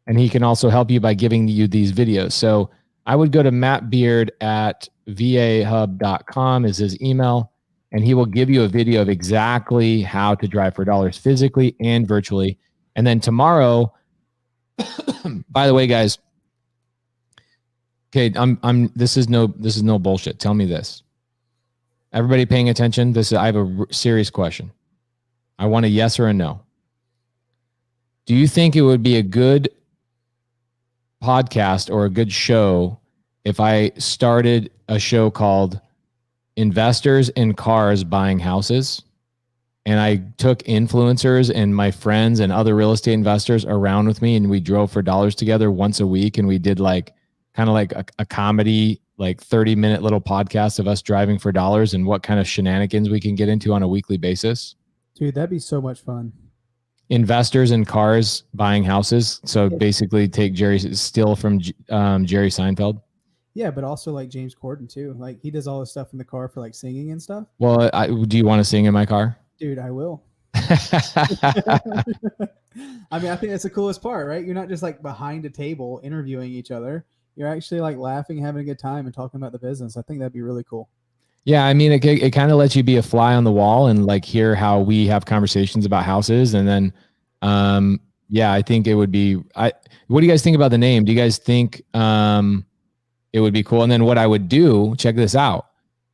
and he can also help you by giving you these videos. So I would go to mattbeard@vahub.com is his email, and he will give you a video of exactly how to drive for dollars physically and virtually. And then tomorrow, by the way, guys, okay, this is no bullshit. Tell me this. Everybody paying attention? I have a serious question. I want a yes or a no. Do you think it would be a good podcast or a good show if I started a show called Investors in Cars Buying Houses, and I took influencers and my friends and other real estate investors around with me, and we drove for dollars together once a week, and we did like kind of like a comedy, like 30-minute little podcast of us driving for dollars and what kind of shenanigans we can get into on a weekly basis? Dude, that'd be so much fun. Investors in Cars Buying Houses. So basically steal from Jerry Seinfeld. Yeah, but also like James Corden too. Like he does all this stuff in the car for like singing and stuff. Well, do you want to sing in my car? Dude, I will. I mean, I think that's the coolest part, right? You're not just like behind a table interviewing each other. You're actually like laughing, having a good time, and talking about the business. I think that'd be really cool. Yeah, I mean, it kind of lets you be a fly on the wall and like hear how we have conversations about houses. And then, I think it would be. What do you guys think about the name? Do you guys think it would be cool? And then what I would do, check this out,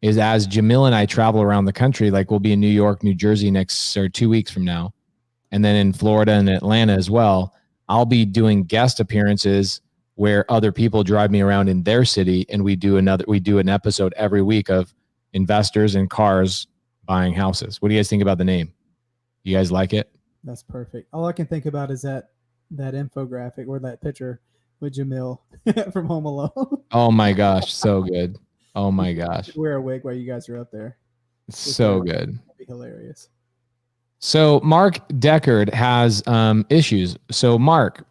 is as Jamil and I travel around the country, like we'll be in New York, New Jersey 2 weeks from now, and then in Florida and Atlanta as well. I'll be doing guest appearances where other people drive me around in their city, and we do an episode every week of Investors in Cars Buying Houses. What do you guys think about the name? You guys like it? That's perfect. All I can think about is that infographic or that picture with Jamil from Home Alone. Oh my gosh, so good. Oh my gosh. Wear a wig while you guys are up there. So good. That'd be hilarious. So Mark Deckard has issues. So Mark,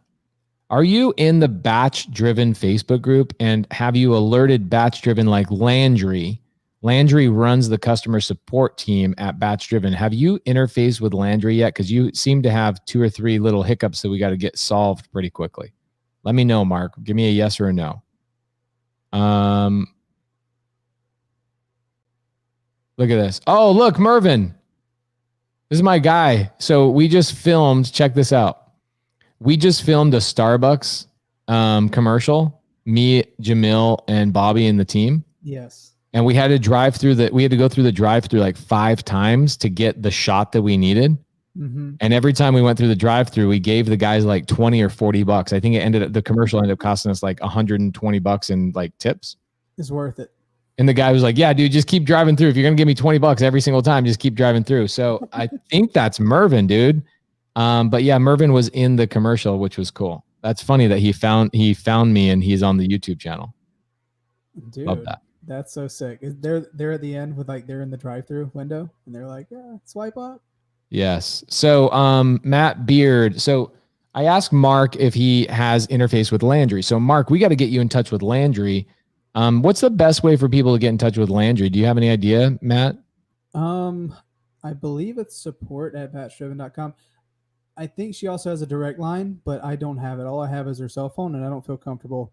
are you in the Batch Driven Facebook group, and have you alerted Batch Driven like Landry? Landry runs the customer support team at Batch Driven. Have you interfaced with Landry yet? Because you seem to have 2 or 3 little hiccups that we got to get solved pretty quickly. Let me know, Mark. Give me a yes or a no. Look at this. Oh, look, Mervin. This is my guy. So we just filmed, check this out. We just filmed a Starbucks commercial, me, Jamil, and Bobby and the team. Yes. And we had to go through the drive-through like 5 times to get the shot that we needed. Mm-hmm. And every time we went through the drive-through, we gave the guys like $20 or $40. I think the commercial ended up costing us like $120 in like tips. It's worth it. And the guy was like, yeah, dude, just keep driving through. If you're going to give me $20 every single time, just keep driving through. So I think that's Mervin, dude. But yeah, Mervin was in the commercial, which was cool. That's funny that he found me and he's on the YouTube channel. Dude, Love that. That's so sick. They're at the end with like they're in the drive-through window and they're like, yeah, swipe up. Yes. So Matt Beard. So I asked Mark if he has interface with Landry. So Mark, we got to get you in touch with Landry. What's the best way for people to get in touch with Landry? Do you have any idea, Matt? I believe it's support@BATCHDRIVEN.com. I think she also has a direct line, but I don't have it. All I have is her cell phone, and I don't feel comfortable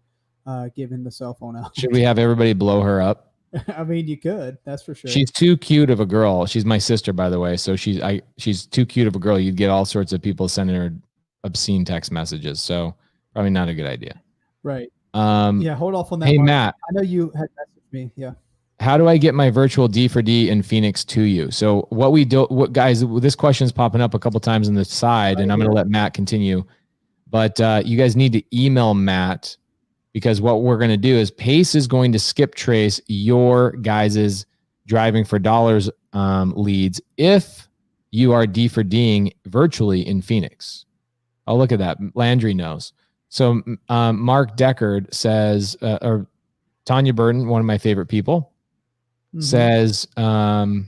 giving the cell phone out. Should we have everybody blow her up? I mean, you could. That's for sure. She's too cute of a girl. She's my sister, by the way. So she's too cute of a girl. You'd get all sorts of people sending her obscene text messages. So probably not a good idea. Right. Yeah. Hold off on that. Hey, Mark. Matt. I know you had messaged me. Yeah. How do I get my virtual D for D in Phoenix to you? So what guys, this question's popping up a couple times on the side, and I'm going to let Matt continue. But you guys need to email Matt, because what we're going to do is Pace is going to skip trace your guys's driving for dollars leads if you are D for D'ing virtually in Phoenix. Oh, look at that. Landry knows. So Mark Deckard says, or Tanya Burden, one of my favorite people, says, Tanya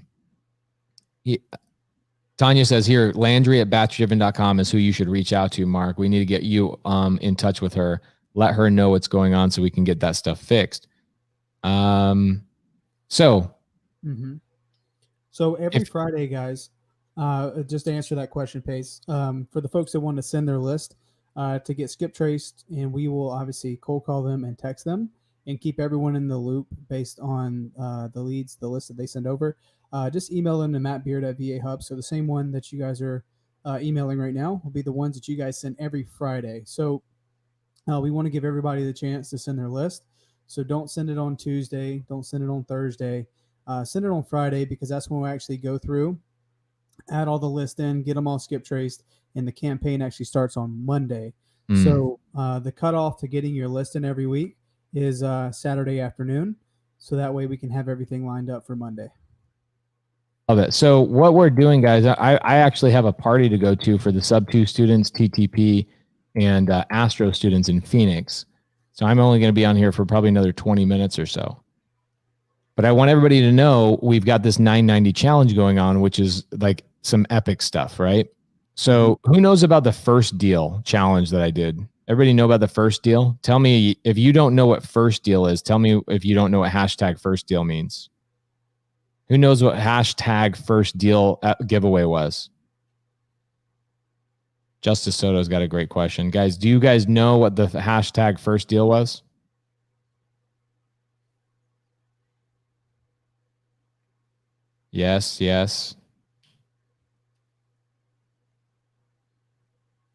says here, Landry at BATCHDRIVEN.com is who you should reach out to, Mark. We need to get you in touch with her. Let her know what's going on so we can get that stuff fixed. So every Friday, guys, just to answer that question, Pace, for the folks that want to send their list to get skip traced, and we will obviously cold call them and text them and keep everyone in the loop based on the leads, the list that they send over. Just email them to mattbeard@VAHub. So the same one that you guys are emailing right now will be the ones that you guys send every Friday. So we want to give everybody the chance to send their list. So don't send it on Tuesday. Don't send it on Thursday. Send it on Friday, because that's when we actually go through, add all the list in, get them all skip traced, and the campaign actually starts on Monday. So the cutoff to getting your list in every week is Saturday afternoon. So that way we can have everything lined up for Monday. Love it. So what we're doing, guys, I actually have a party to go to for the sub 2 students, TTP, and Astro students in Phoenix. So I'm only going to be on here for probably another 20 minutes or so. But I want everybody to know we've got this 990 challenge going on, which is like some epic stuff, right? So who knows about the first deal challenge that I did? Everybody know about the first deal? Tell me if you don't know what first deal is. Tell me if you don't know what hashtag first deal means. Who knows what hashtag first deal giveaway was? Justice Soto's got a great question. Guys, do you guys know what the hashtag first deal was? Yes, yes.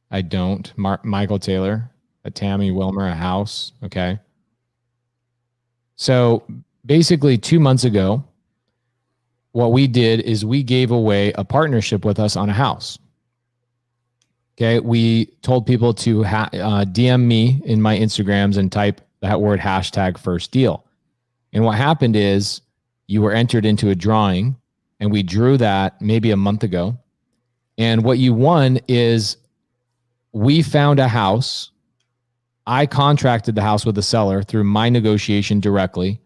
I don't. Michael Taylor, a Tammy Wilmer, a house. Okay. So basically 2 months ago, what we did is we gave away a partnership with us on a house. Okay. We told people to DM me in my Instagrams and type that word hashtag first deal. And what happened is you were entered into a drawing, and we drew that maybe a month ago. And what you won is we found a house. I contracted the house with the seller through my negotiation directly.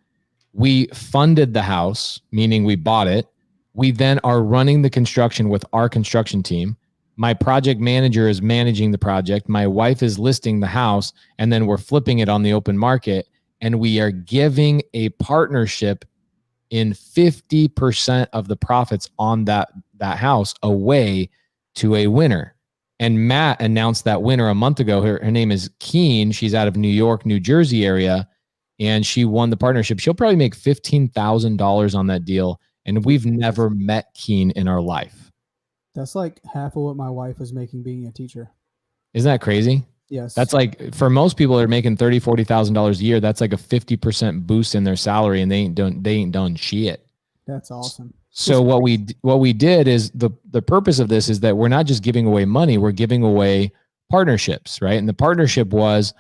We funded the house, meaning we bought it. We then are running the construction with our construction team. My project manager is managing the project. My wife is listing the house, and then we're flipping it on the open market. And we are giving a partnership in 50% of the profits on that house away to a winner. And Matt announced that winner a month ago. Her name is Keen. She's out of New York, New Jersey area, and she won the partnership. She'll probably make $15,000 on that deal, and we've never met Keen in our life. That's like half of what my wife was making being a teacher. Isn't that crazy? Yes. That's like, for most people that are making $30,000, $40,000 a year, that's like a 50% boost in their salary, and they ain't done shit. That's awesome. So what we did is the purpose of this is that we're not just giving away money, we're giving away partnerships, right? And the partnership was,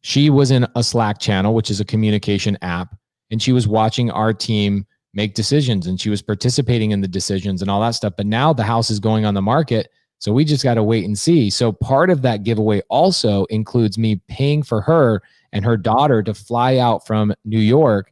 she was in a Slack channel, which is a communication app, and she was watching our team make decisions, and she was participating in the decisions and all that stuff. But now the house is going on the market. So we just got to wait and see. So part of that giveaway also includes me paying for her and her daughter to fly out from New York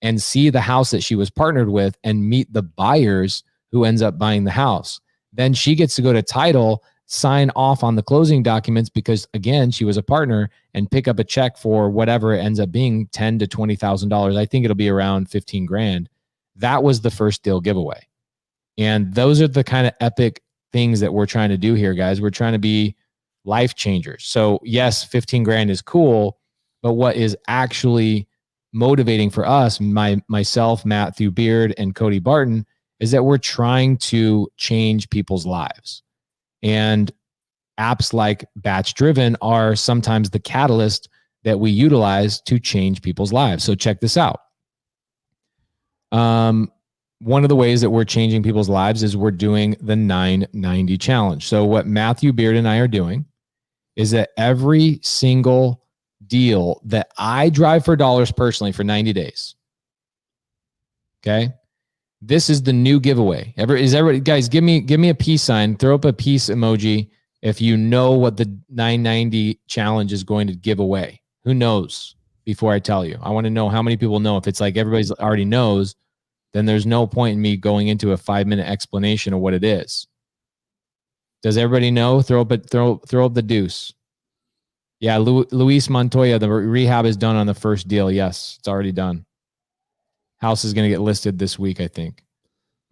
and see the house that she was partnered with and meet the buyers who ends up buying the house. Then she gets to go to title, sign off on the closing documents because, again, she was a partner, and pick up a check for whatever it ends up being, $10,000 to $20,000. I think it'll be around 15 grand. That was the first deal giveaway. And those are the kind of epic things that we're trying to do here, guys. We're trying to be life changers. So yes, 15 grand is cool, but what is actually motivating for us, myself, Matthew Beard, and Cody Barton, is that we're trying to change people's lives. And apps like BATCHDRIVEN are sometimes the catalyst that we utilize to change people's lives. So check this out. One of the ways that we're changing people's lives is we're doing the 990 challenge. So what Matthew Beard and I are doing is that every single deal that I drive for dollars personally for 90 days. Okay. This is the new giveaway. Everybody, guys, give me a peace sign, throw up a peace emoji if you know what the 990 challenge is going to give away. Who knows before I tell you? I want to know how many people know. If it's like everybody's already knows, then there's no point in me going into a 5-minute explanation of what it is. Does everybody know? Throw up the deuce. Yeah, Luis Montoya, the rehab is done on the first deal. Yes, it's already done. House is going to get listed this week, I think.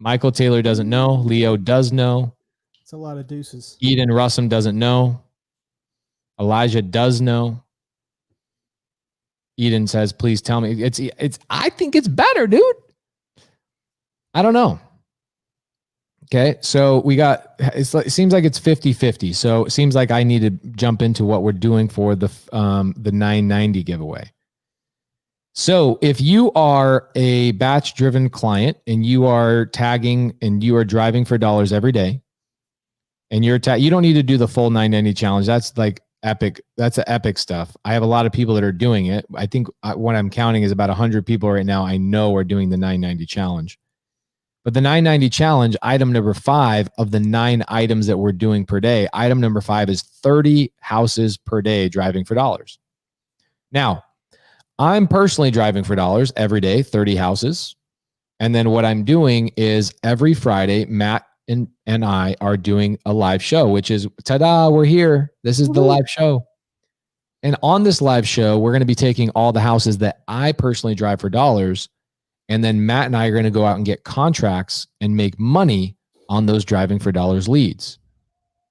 Michael Taylor doesn't know. Leo does know. It's a lot of deuces. Eden Russum doesn't know. Elijah does know. Eden says, please tell me. I think it's better, dude. I don't know. Okay, so it seems like it's 50-50. So it seems like I need to jump into what we're doing for the 990 giveaway. So if you are a batch-driven client and you are tagging and you are driving for dollars every day, and you don't need to do the full 990 challenge. That's like epic. That's the epic stuff. I have a lot of people that are doing it. I think what I'm counting is about 100 people right now I know are doing the 990 challenge. But the 990 challenge, item number 5 of the 9 items that we're doing per day, item number 5 is 30 houses per day driving for dollars. Now, I'm personally driving for dollars every day, 30 houses. And then what I'm doing is every Friday, Matt and I are doing a live show, which is, ta-da, we're here. This is the live show. And on this live show, we're going to be taking all the houses that I personally drive for dollars. And then Matt and I are going to go out and get contracts and make money on those driving for dollars leads.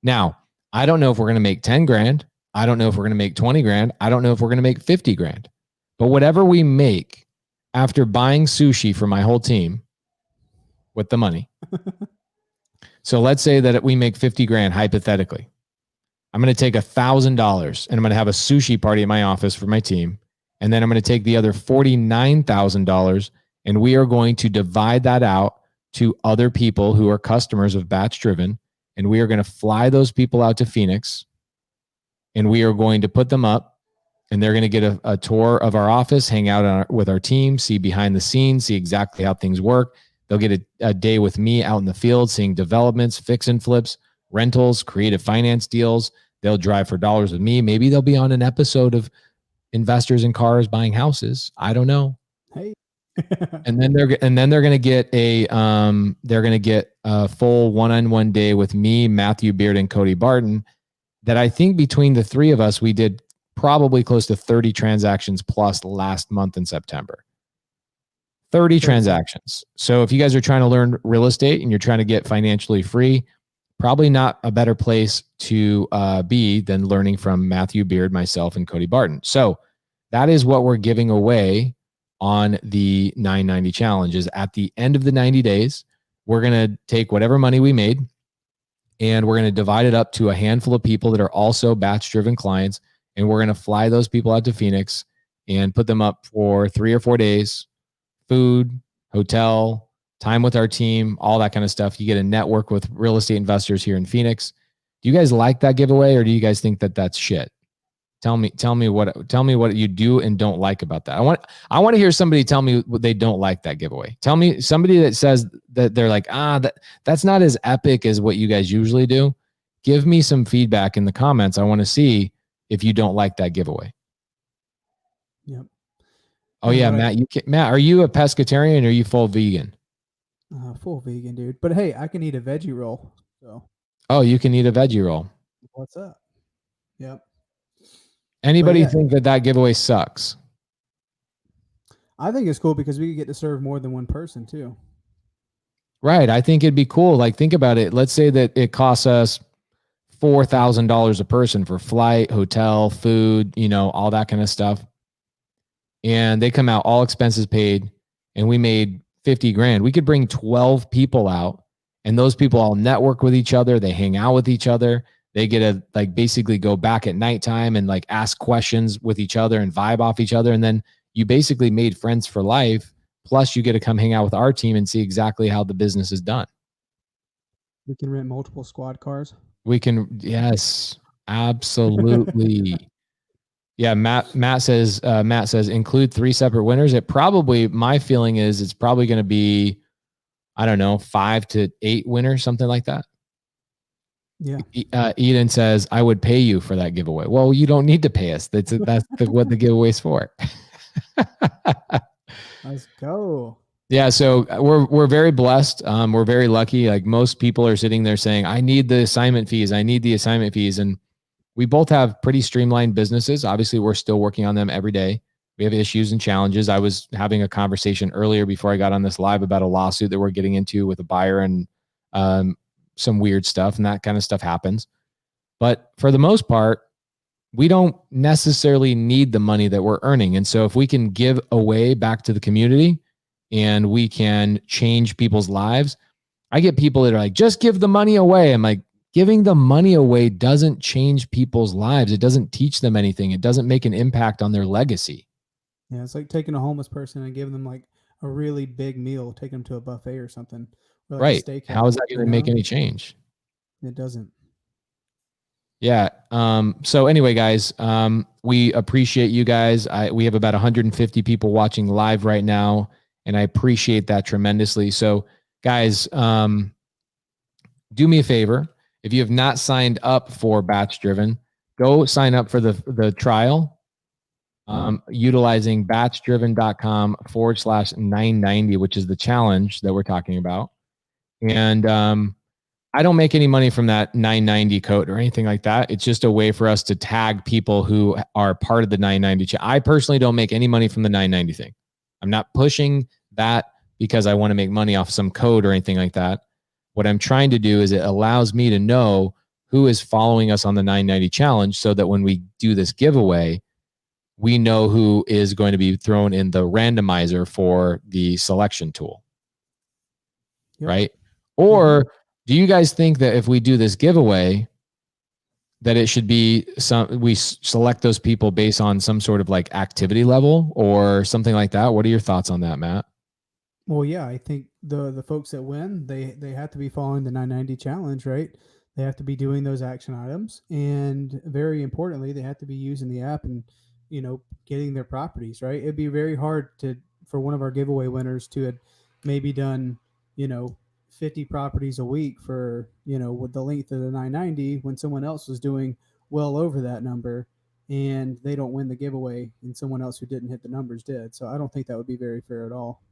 Now, I don't know if we're going to make 10 grand. I don't know if we're going to make 20 grand. I don't know if we're going to make 50 grand. But whatever we make after buying sushi for my whole team with the money. So let's say that we make 50 grand hypothetically. I'm going to take $1,000 and I'm going to have a sushi party at my office for my team. And then I'm going to take the other $49,000 and we are going to divide that out to other people who are customers of BATCHDRIVEN. And we are going to fly those people out to Phoenix and we are going to put them up and they're going to get a tour of our office, hang out with our team, see behind the scenes, see exactly how things work. They'll get a day with me out in the field, seeing developments, fix and flips, rentals, creative finance deals. They'll drive for dollars with me. Maybe they'll be on an episode of Investors in Cars Buying Houses. I don't know. Hey. and then they're going to get a full one-on-one day with me, Matthew Beard, and Cody Barton. That I think between the three of us, we did probably close to 30 transactions plus last month in September. 30 transactions. So if you guys are trying to learn real estate and you're trying to get financially free, probably not a better place to be than learning from Matthew Beard, myself, and Cody Barton. So that is what we're giving away on the 990 challenge. Is at the end of the 90 days, we're going to take whatever money we made and we're going to divide it up to a handful of people that are also batch-driven clients. And we're going to fly those people out to Phoenix and put them up for 3 or 4 days, food, hotel, time with our team, all that kind of stuff. You get a network with real estate investors here in Phoenix. Do you guys like that giveaway or do you guys think that that's shit? Tell me what you do and don't like about that. I want to hear somebody tell me what they don't like that giveaway. Tell me somebody that says that they're like, that's not as epic as what you guys usually do. give me some feedback in the comments. I want to see if you don't like that giveaway. Yep. Oh yeah, Matt. Matt, are you a pescatarian or are you full vegan? Full vegan, dude. But hey, I can eat a veggie roll. So. Oh, you can eat a veggie roll. What's up? Yep. Anybody think that giveaway sucks? I think it's cool because we get to serve more than one person too. Right. I think it'd be cool. Like, think about it. Let's say that it costs us $4,000 a person for flight, hotel, food, all that kind of stuff. And they come out all expenses paid, and we made 50 grand. We could bring 12 people out, and those people all network with each other. They hang out with each other. They get to basically go back at nighttime and ask questions with each other and vibe off each other. And then you basically made friends for life. Plus you get to come hang out with our team and see exactly how the business is done. We can rent multiple squad cars. We can. Yes, absolutely. Yeah. Matt says include 3 separate winners. My feeling is it's probably going to be, I don't know, 5 to 8 winners, something like that. Yeah. Eden says, I would pay you for that giveaway. Well, you don't need to pay us. That's what the giveaway's for. Let's go. Yeah, so we're very blessed. We're very lucky. Like, most people are sitting there saying, I need the assignment fees. I need the assignment fees. And we both have pretty streamlined businesses. Obviously, we're still working on them every day. We have issues and challenges. I was having a conversation earlier before I got on this live about a lawsuit that we're getting into with a buyer and some weird stuff, and that kind of stuff happens. But for the most part, we don't necessarily need the money that we're earning. And so if we can give away back to the community and we can change people's lives, I get people that are like, just give the money away. I'm like, giving the money away doesn't change people's lives. It doesn't teach them anything. It doesn't make an impact on their legacy. Yeah, it's like taking a homeless person and giving them a really big meal, take them to a buffet or something. Or right. How is that going to make any change? It doesn't. Yeah. So anyway, guys, we appreciate you guys. We have about 150 people watching live right now, and I appreciate that tremendously. So guys, do me a favor. If you have not signed up for Batch Driven, go sign up for the trial, utilizing batchdriven.com/990, which is the challenge that we're talking about. And, I don't make any money from that 990 code or anything like that. It's just a way for us to tag people who are part of the 990. I personally don't make any money from the 990 thing. I'm not pushing that because I want to make money off some code or anything like that. What I'm trying to do is it allows me to know who is following us on the 990 challenge so that when we do this giveaway, we know who is going to be thrown in the randomizer for the selection tool. Yep. Right? Or do you guys think that if we do this giveaway, that it should be we select those people based on some sort of activity level or something like that? What are your thoughts on that, Matt? Well, yeah, I think the folks that win, they have to be following the 990 challenge, right? They have to be doing those action items, and very importantly, they have to be using the app and getting their properties, right? It'd be very hard for one of our giveaway winners to have maybe done 50 properties a week for with the length of the 990 when someone else was doing well over that number, and they don't win the giveaway and someone else who didn't hit the numbers did. So I don't think that would be very fair at all.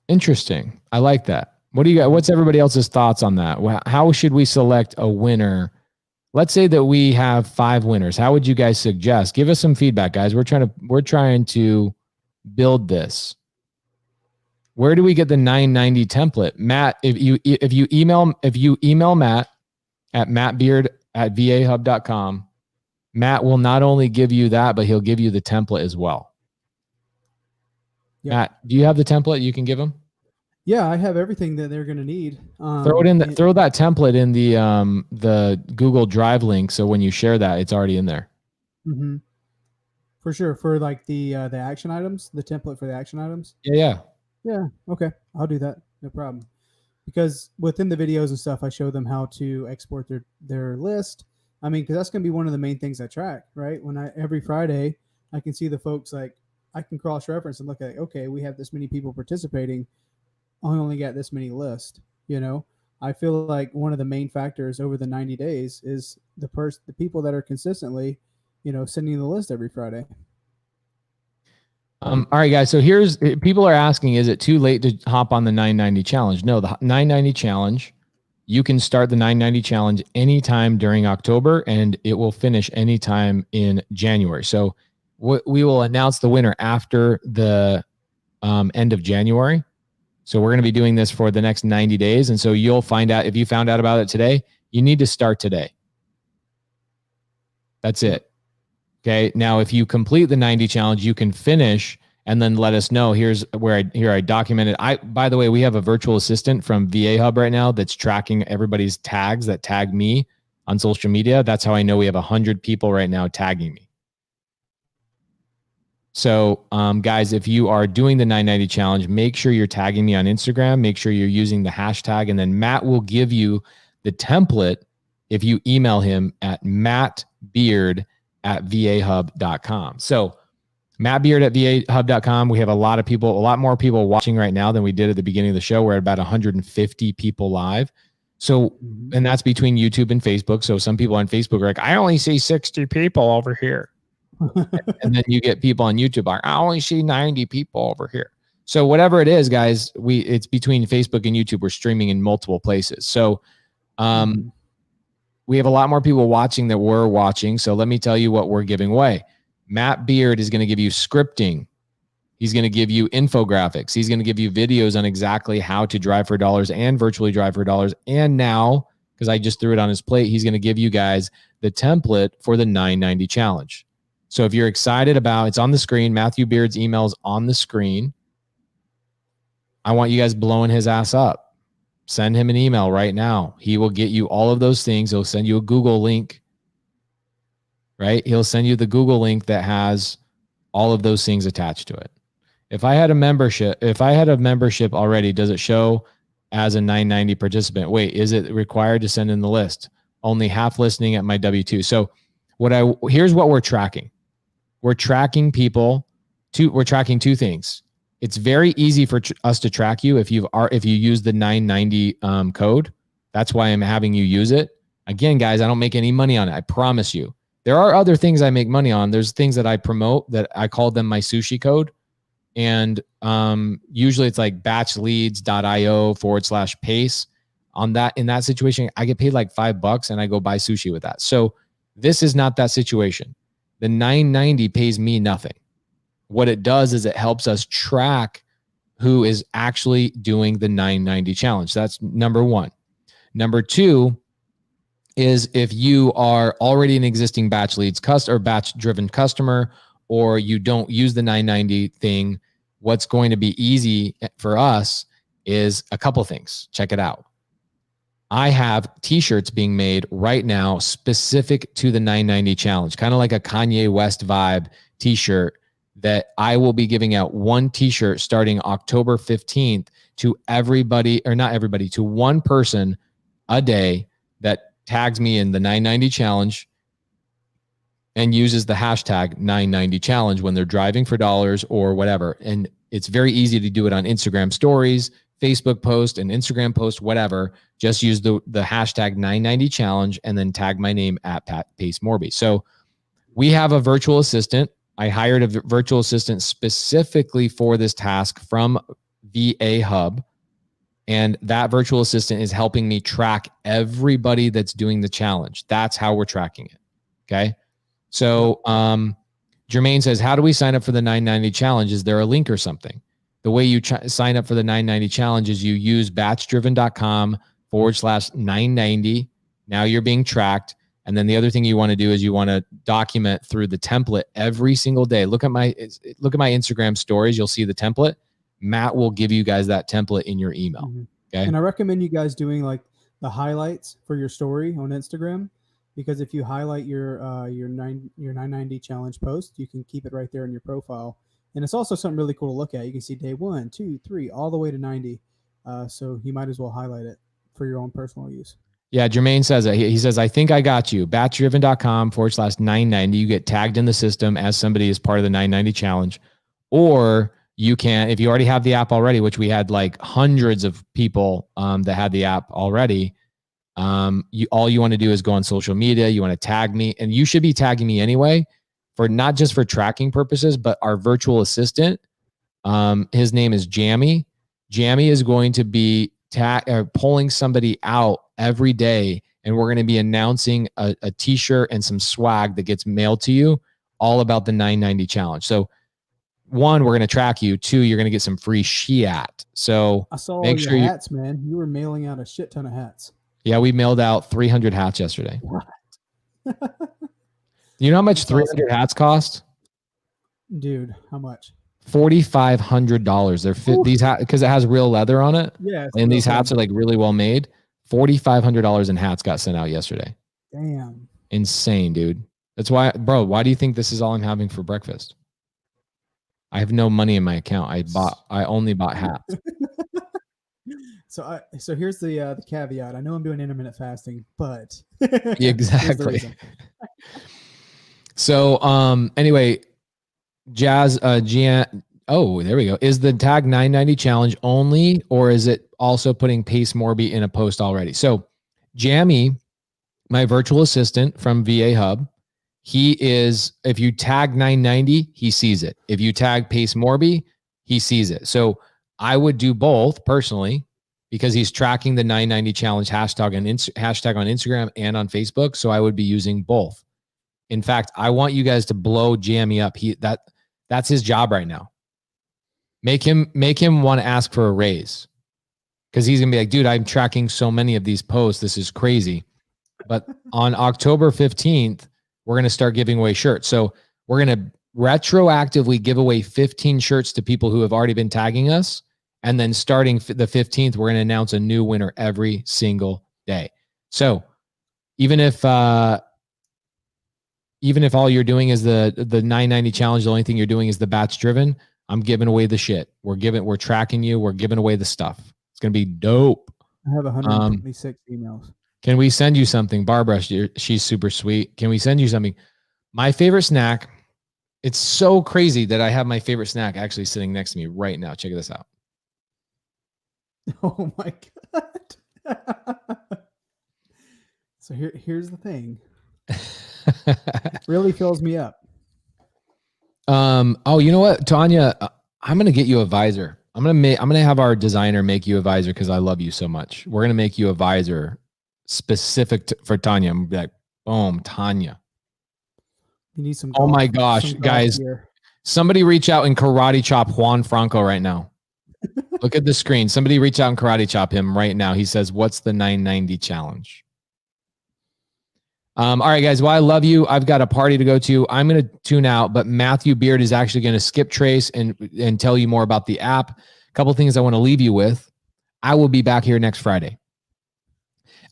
Interesting. I like that. What do you got? What's everybody else's thoughts on that? How should we select a winner? Let's say that we have 5 winners. How would you guys suggest? Give us some feedback, guys. We're trying to build this. Where do we get the 990 template? Matt, if you email Matt at mattbeard@vahub.com, Matt will not only give you that, but he'll give you the template as well. Yep. Matt, do you have the template you can give them? Yeah, I have everything that they're going to need. Throw that template in the Google Drive link, so when you share that, it's already in there. Mm-hmm. For sure, for the action items, the template for the action items. Yeah. Yeah. Okay. I'll do that. No problem. Because within the videos and stuff, I show them how to export their list. I mean, because that's going to be one of the main things I track, right? Every Friday, I can see the folks, I can cross-reference and look at, okay, we have this many people participating. I only got this many lists, I feel like one of the main factors over the 90 days is the people that are consistently, sending the list every Friday. All right, guys. So people are asking, is it too late to hop on the 990 challenge? No, the 990 challenge, you can start the 990 challenge anytime during October, and it will finish anytime in January. So we will announce the winner after the end of January. So we're going to be doing this for the next 90 days. And so you'll find out, if you found out about it today, you need to start today. That's it. Okay. Now, if you complete the 90 challenge, you can finish and then let us know. Here's where I documented. By the way, we have a virtual assistant from VA Hub right now that's tracking everybody's tags that tag me on social media. That's how I know we have 100 people right now tagging me. So, guys, if you are doing the 990 challenge, make sure you're tagging me on Instagram. Make sure you're using the hashtag, and then Matt will give you the template if you email him at mattbeard@vahub.com. So mattbeard@vahub.com. We have a lot more people watching right now than we did at the beginning of the show. We're at about 150 people live. So, and that's between YouTube and Facebook. So some people on Facebook are like, I only see 60 people over here. And then you get people on YouTube are, I only see 90 people over here. So whatever it is, guys, it's between Facebook and YouTube. We're streaming in multiple places. So, we have a lot more people watching that we're watching. So let me tell you what we're giving away. Matt Beard is going to give you scripting. He's going to give you infographics. He's going to give you videos on exactly how to drive for dollars and virtually drive for dollars. And now, because I just threw it on his plate, he's going to give you guys the template for the 990 challenge. So if you're excited about, it's on the screen. Matthew Beard's email is on the screen. I want you guys blowing his ass up. Send him an email right now. He will get you all of those things. He'll send you a Google link, right? He'll send you the Google link that has all of those things attached to it. If I had a membership already, does it show as a 990 participant? Wait, is it required to send in the list? Only half listening at my W2. So here's what we're tracking. We're tracking people. We're tracking two things. It's very easy for us to track you if you use the 990 code. That's why I'm having you use it. Again, guys, I don't make any money on it. I promise you. There are other things I make money on. There's things that I promote that I call them my sushi code. And usually it's like batchleads.io/pace. In that situation, I get paid like $5 and I go buy sushi with that. So this is not that situation. The 990 pays me nothing. What it does is it helps us track who is actually doing the 990 challenge. That's number one. Number two is if you are already an existing batch leads or batch driven customer, or you don't use the 990 thing, what's going to be easy for us is a couple things. Check it out. I have t-shirts being made right now specific to the 990 challenge, kind of like a Kanye West vibe t-shirt that I will be giving out one t-shirt starting October 15th to everybody, or not everybody, to one person a day that tags me in the 990 challenge and uses the hashtag 990 challenge when they're driving for dollars or whatever. And it's very easy to do it on Instagram stories, Facebook post, and Instagram post, whatever. Just use the hashtag 990 challenge and then tag my name at Pat Pace Morby. So we have a virtual assistant. I hired a virtual assistant specifically for this task from VA Hub. And that virtual assistant is helping me track everybody that's doing the challenge. That's how we're tracking it. Okay. So Jermaine says, how do we sign up for the 990 challenge? Is there a link or something? The way you sign up for the 990 challenge is you use batchdriven.com/990. Now you're being tracked. And then the other thing you want to do is you want to document through the template every single day. Look at my Instagram stories. You'll see the template. Matt will give you guys that template in your email. Okay. And I recommend you guys doing like the highlights for your story on Instagram, because if you highlight your 990 challenge post, you can keep it right there in your profile. And it's also something really cool to look at. You can see day 1, 2, 3, all the way to 90. So you might as well highlight it for your own personal use. Yeah, Jermaine says it. He says, I think I got you. batchdriven.com/990. You get tagged in the system as somebody is part of the 990 challenge. Or you can, if you already have the app already, which we had like hundreds of people that had the app already, all you want to do is go on social media. You want to tag me, and you should be tagging me anyway, for not just for tracking purposes, but our virtual assistant. His name is Jammy. Jammy is going to be pulling somebody out every day, and we're going to be announcing a t-shirt and some swag that gets mailed to you, all about the 990 challenge. So 1, we're going to track you. 2, you're going to get some free Shiat. So I saw make all sure your hats, man. You were mailing out a shit ton of hats. Yeah, we mailed out 300 hats yesterday. What? You know how much That's 300 awesome. hats cost? Dude, how much? $4,500. They're these hats, because it has real leather on it. Yeah. And these hats are like really well made. $4,500 in hats got sent out yesterday. Damn. Insane, dude. That's why, bro, why do you think this is all I'm having for breakfast? I have no money in my account. I only bought hats. So here's the caveat. I know I'm doing intermittent fasting, but Exactly. So anyway, Jazz Gian, oh, there we go. Is the tag 990 challenge only, or is it also putting Pace Morby in a post already? So Jammy, my virtual assistant from VA Hub, he is, if you tag 990, he sees it. If you tag Pace Morby, he sees it. So I would do both personally, because he's tracking the 990 challenge hashtag on Instagram and on Facebook. So I would be using both. In fact, I want you guys to blow Jammy up. That's his job right now. Make him want to ask for a raise, because he's gonna be like, dude, I'm tracking so many of these posts. This is crazy. But on October 15th, we're gonna start giving away shirts. So we're gonna retroactively give away 15 shirts to people who have already been tagging us. And then starting the 15th, we're going to announce a new winner every single day. So even if all you're doing is the 990 challenge, the only thing you're doing is the batch driven, I'm giving away the shit. We're tracking you. We're giving away the stuff. It's going to be dope. I have 126 emails. Can we send you something? Barbara, she's super sweet. Can we send you something? My favorite snack. It's so crazy that I have my favorite snack actually sitting next to me right now. Check this out. Oh my God. So here's the thing. It really fills me up. Oh, you know what, Tanya? I'm gonna get you a visor. I'm gonna have our designer make you a visor, because I love you so much. We're gonna make you a visor specific for Tanya. I'm gonna be like, boom, Tanya. You need some. Oh my gosh, guys! Gear. Somebody reach out and karate chop Juan Franco right now. Look at the screen. Somebody reach out and karate chop him right now. He says, what's the 990 challenge? All right, guys. Well, I love you. I've got a party to go to. I'm going to tune out, but Matthew Beard is actually going to skip trace and tell you more about the app. A couple of things I want to leave you with. I will be back here next Friday.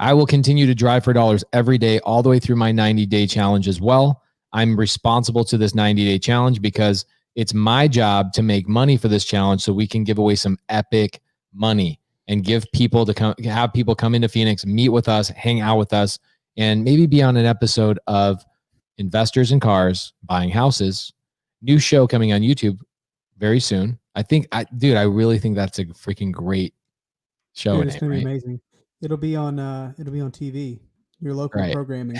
I will continue to drive for dollars every day, all the way through my 90-day challenge as well. I'm responsible to this 90-day challenge because it's my job to make money for this challenge, so we can give away some epic money and give people have people come into Phoenix, meet with us, hang out with us, and maybe be on an episode of Investors in Cars Buying Houses. New show coming on YouTube very soon. I really think that's a freaking great show. Dude, it's gonna be amazing. It'll be on TV. Your local programming.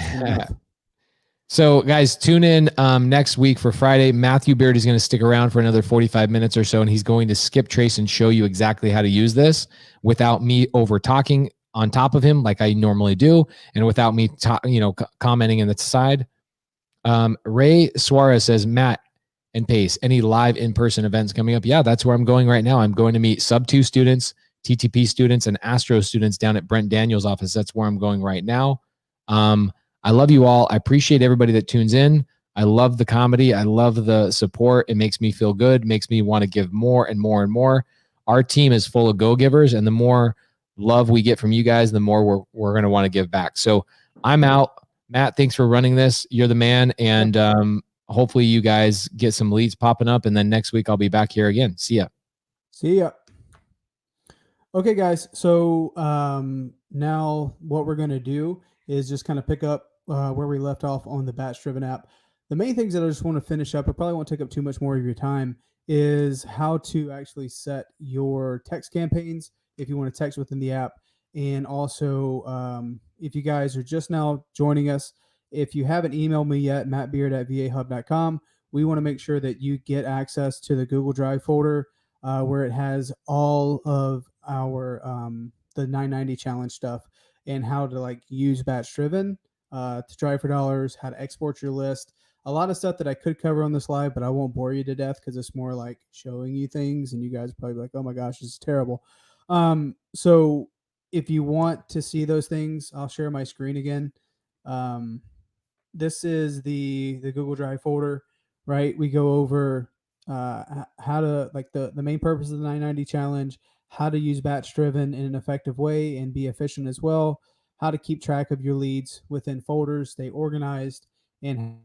So, guys, tune in next week for Friday. Matthew Beard is going to stick around for another 45 minutes or so, and he's going to skip trace and show you exactly how to use this without me over talking on top of him like I normally do, and without me commenting in the side. Ray Suarez says, Matt and Pace, any live in-person events coming up? Yeah, that's where I'm going right now. I'm going to meet Sub-2 students, TTP students, and Astro students down at Brent Daniels' office. That's where I'm going right now. I love you all. I appreciate everybody that tunes in. I love the comedy. I love the support. It makes me feel good, makes me want to give more and more and more. Our team is full of go-givers, and the more love we get from you guys, the more we're going to want to give back. So I'm out. Matt, thanks for running this. You're the man, and hopefully you guys get some leads popping up, and then next week I'll be back here again. See ya. See ya. Okay, guys. So now what we're going to do is just kind of pick up where we left off on the Batch Driven app. The main things that I just want to finish up, I probably won't take up too much more of your time, is how to actually set your text campaigns if you want to text within the app. And also, if you guys are just now joining us, if you haven't emailed me yet, mattbeard@vahub.com, we want to make sure that you get access to the Google Drive folder where it has all of our the 990 challenge stuff and how to like use batch driven to drive for dollars, how to export your list, a lot of stuff that I could cover on this live, but I won't bore you to death because it's more like showing you things, and you guys are probably like, "Oh my gosh, this is terrible." So if you want to see those things, I'll share my screen again. Um, this is the Google Drive folder, right? We go over how to like the main purpose of the 990 challenge, how to use batch driven in an effective way and be efficient as well, how to keep track of your leads within folders, stay organized, and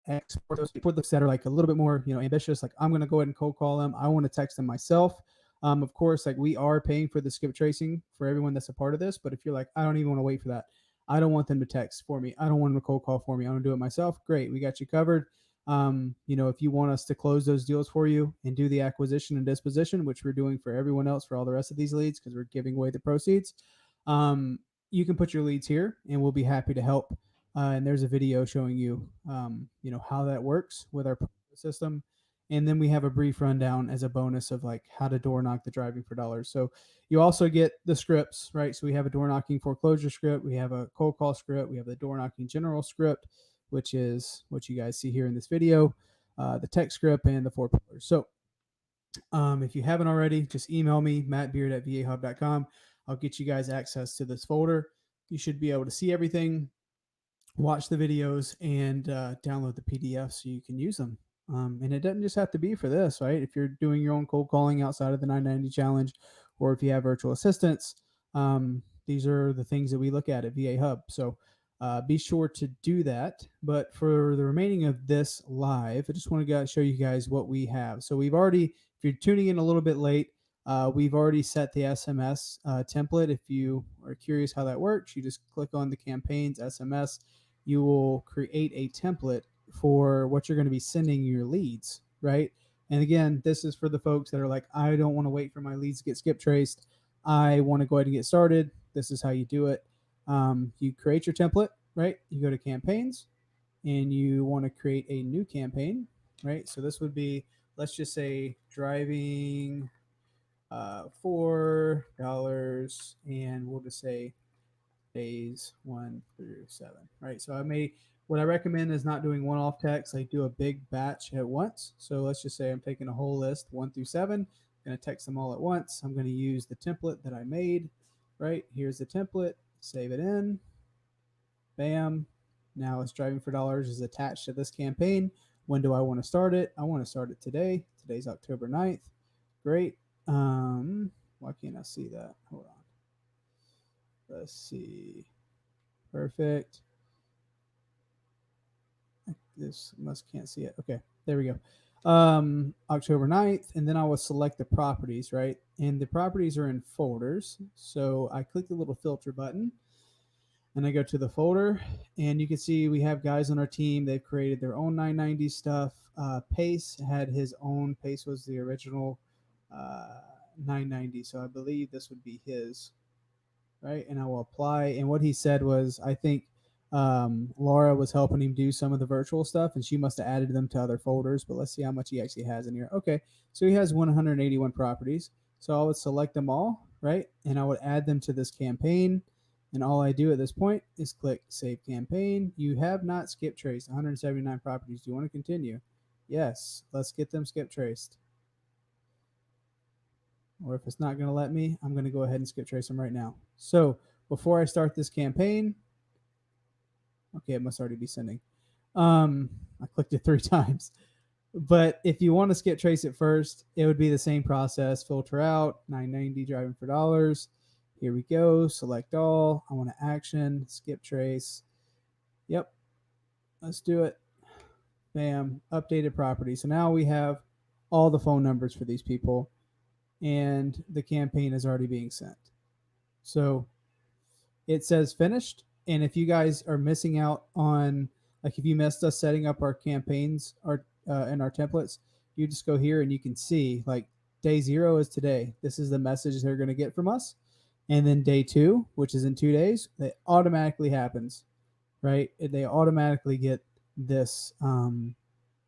export those for those that are like a little bit more, ambitious. Like I'm going to go ahead and cold call them. I want to text them myself. Of course, like we are paying for the skip tracing for everyone that's a part of this. But if you're like, I don't even want to wait for that. I don't want them to text for me. I don't want them to cold call for me. I want to do it myself. Great. We got you covered. If you want us to close those deals for you and do the acquisition and disposition, which we're doing for everyone else for all the rest of these leads, because we're giving away the proceeds, you can put your leads here and we'll be happy to help. And there's a video showing you, how that works with our system. And then we have a brief rundown as a bonus of like how to door knock the driving for dollars. So you also get the scripts, right? So we have a door knocking foreclosure script. We have a cold call script. We have the door knocking general script, which is what you guys see here in this video, the text script and the 4 pillars. So if you haven't already, just email me, mattbeard@vahub.com. I'll get you guys access to this folder. You should be able to see everything, watch the videos, and download the PDF so you can use them. And it doesn't just have to be for this, right? If you're doing your own cold calling outside of the 990 challenge, or if you have virtual assistants, these are the things that we look at VA Hub. So be sure to do that. But for the remaining of this live, I just want to show you guys what we have. So we've already, if you're tuning in a little bit late, we've already set the SMS template. If you are curious how that works, you just click on the campaigns SMS. You will create a template for what you're going to be sending your leads, right? And again, this is for the folks that are like, I don't want to wait for my leads to get skip traced. I want to go ahead and get started. This is how you do it. You create your template, right? You go to campaigns and you want to create a new campaign, right? So this would be, let's just say driving $4, and we'll just say days 1 through 7, right? So what I recommend is not doing one-off text. I do a big batch at once. So let's just say I'm taking a whole list 1 through 7. I'm going to text them all at once. I'm going to use the template that I made, right? Here's the template. Save it in. Bam. Now it's driving for dollars is attached to this campaign. When do I want to start it? I want to start it today. Today's October 9th. Great. Why can't I see that? Hold on. Let's see. Perfect. This can't see it. Okay, there we go. October 9th, and then I will select the properties, right? And the properties are in folders. So I click the little filter button and I go to the folder, and you can see we have guys on our team. They've created their own 990 stuff. Pace had his own. Pace was the original 990. So I believe this would be his, right? And I will apply. And what he said was, I think Laura was helping him do some of the virtual stuff, and she must have added them to other folders. But let's see how much he actually has in here. Okay, so he has 181 properties. So I would select them all, right? And I would add them to this campaign. And all I do at this point is click Save Campaign. You have not skip traced 179 properties. Do you want to continue? Yes. Let's get them skip traced. Or if it's not going to let me, I'm going to go ahead and skip trace them right now. So before I start this campaign, okay, it must already be sending. I clicked it 3 times. But if you want to skip trace it first, it would be the same process. Filter out, 990 driving for dollars. Here we go. Select all. I want to action, skip trace. Yep. Let's do it. Bam. Updated property. So now we have all the phone numbers for these people, and the campaign is already being sent. So it says finished. And if you guys are missing out on, Like if you missed us setting up our campaigns and our templates, you just go here and you can see like day 0 is today. This is the message they're going to get from us. And then day 2, which is in 2 days, that automatically happens, right? They automatically get this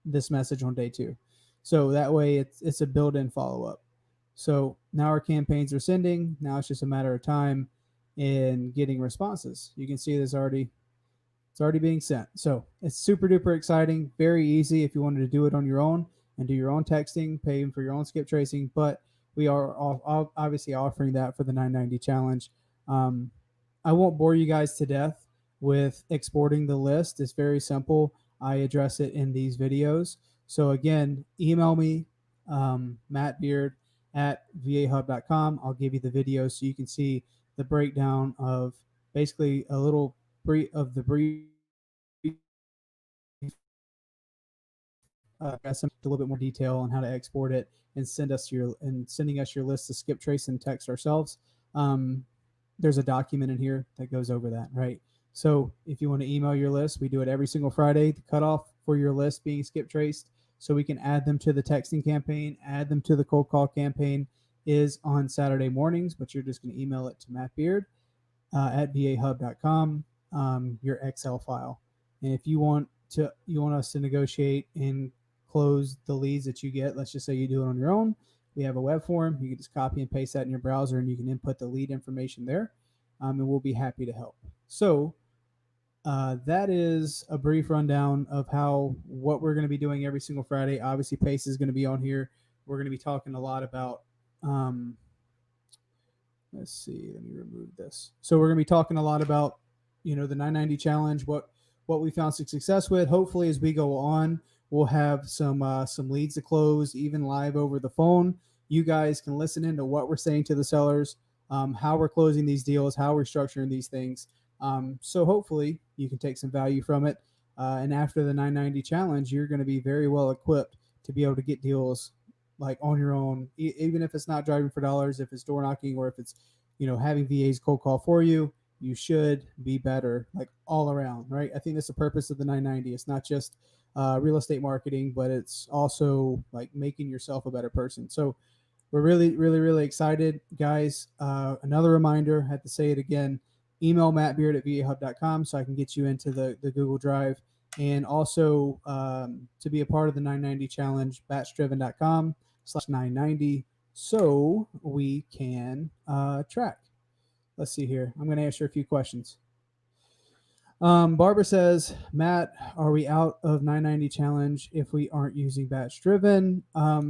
this message on day 2. So that way it's a built-in follow-up. So now our campaigns are sending. Now it's just a matter of time in getting responses. You can see it's already being sent. So it's super duper exciting, very easy if you wanted to do it on your own and do your own texting, paying for your own skip tracing. But we are obviously offering that for the 990 challenge. I won't bore you guys to death with exporting the list. It's very simple. I address it in these videos. So again, email me, mattbeard@vahub.com. I'll give you the video so you can see the breakdown of basically a little brief of the brief a little bit more detail on how to export it and sending us your list to skip trace and text ourselves. There's a document in here that goes over that, right? So if you want to email your list, we do it every single Friday. The cutoff for your list being skip traced so we can add them to the texting campaign, add them to the cold call campaign is on Saturday mornings, but you're just going to email it to Matt Beard at vahub.com, your Excel file. And if you want us to negotiate and close the leads that you get, let's just say you do it on your own, we have a web form. You can just copy and paste that in your browser and you can input the lead information there, and we'll be happy to help. So that is a brief rundown of what we're going to be doing every single Friday. Obviously, Pace is going to be on here. We're going to be talking a lot about let's see, let me remove this. So we're going to be talking a lot about, the 990 challenge, what we found success with. Hopefully, as we go on, we'll have some leads to close, even live over the phone. You guys can listen into what we're saying to the sellers, how we're closing these deals, how we're structuring these things. So hopefully, you can take some value from it. And after the 990 challenge, you're going to be very well equipped to be able to get deals like on your own, even if it's not driving for dollars, if it's door knocking, or if it's, having VAs cold call for you. You should be better, like all around, right? I think that's the purpose of the 990. It's not just real estate marketing, but it's also like making yourself a better person. So we're really, really, really excited, guys. Another reminder, I have to say it again, email mattbeard@vahub.com so I can get you into the Google Drive. And also to be a part of the 990 challenge, batchdriven.com/990 so we can track. Let's see here. I'm going to answer a few questions. Barbara says, Matt, are we out of 990 challenge if we aren't using batch driven?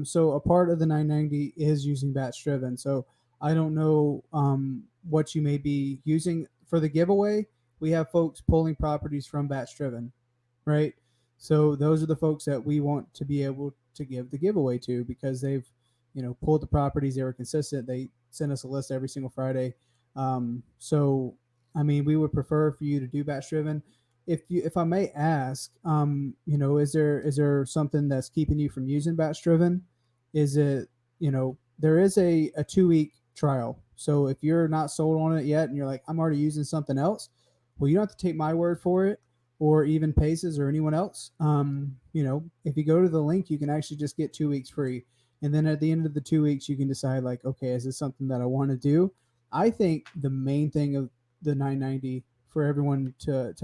So a part of the 990 is using batch driven. So I don't know what you may be using for the giveaway. We have folks pulling properties from batch driven, right? So those are the folks that we want to be able to give the giveaway to because they've, pulled the properties. They were consistent. They send us a list every single Friday. So I mean, we would prefer for you to do batch driven. If I may ask, is there something that's keeping you from using batch driven? Is it, there is a 2-week trial. So if you're not sold on it yet and you're like, I'm already using something else, well, you don't have to take my word for it or even Pace's or anyone else. If you go to the link, you can actually just get 2 weeks free. And then at the end of the 2 weeks, you can decide like, okay, is this something that I want to do? I think the main thing of the 990 for everyone to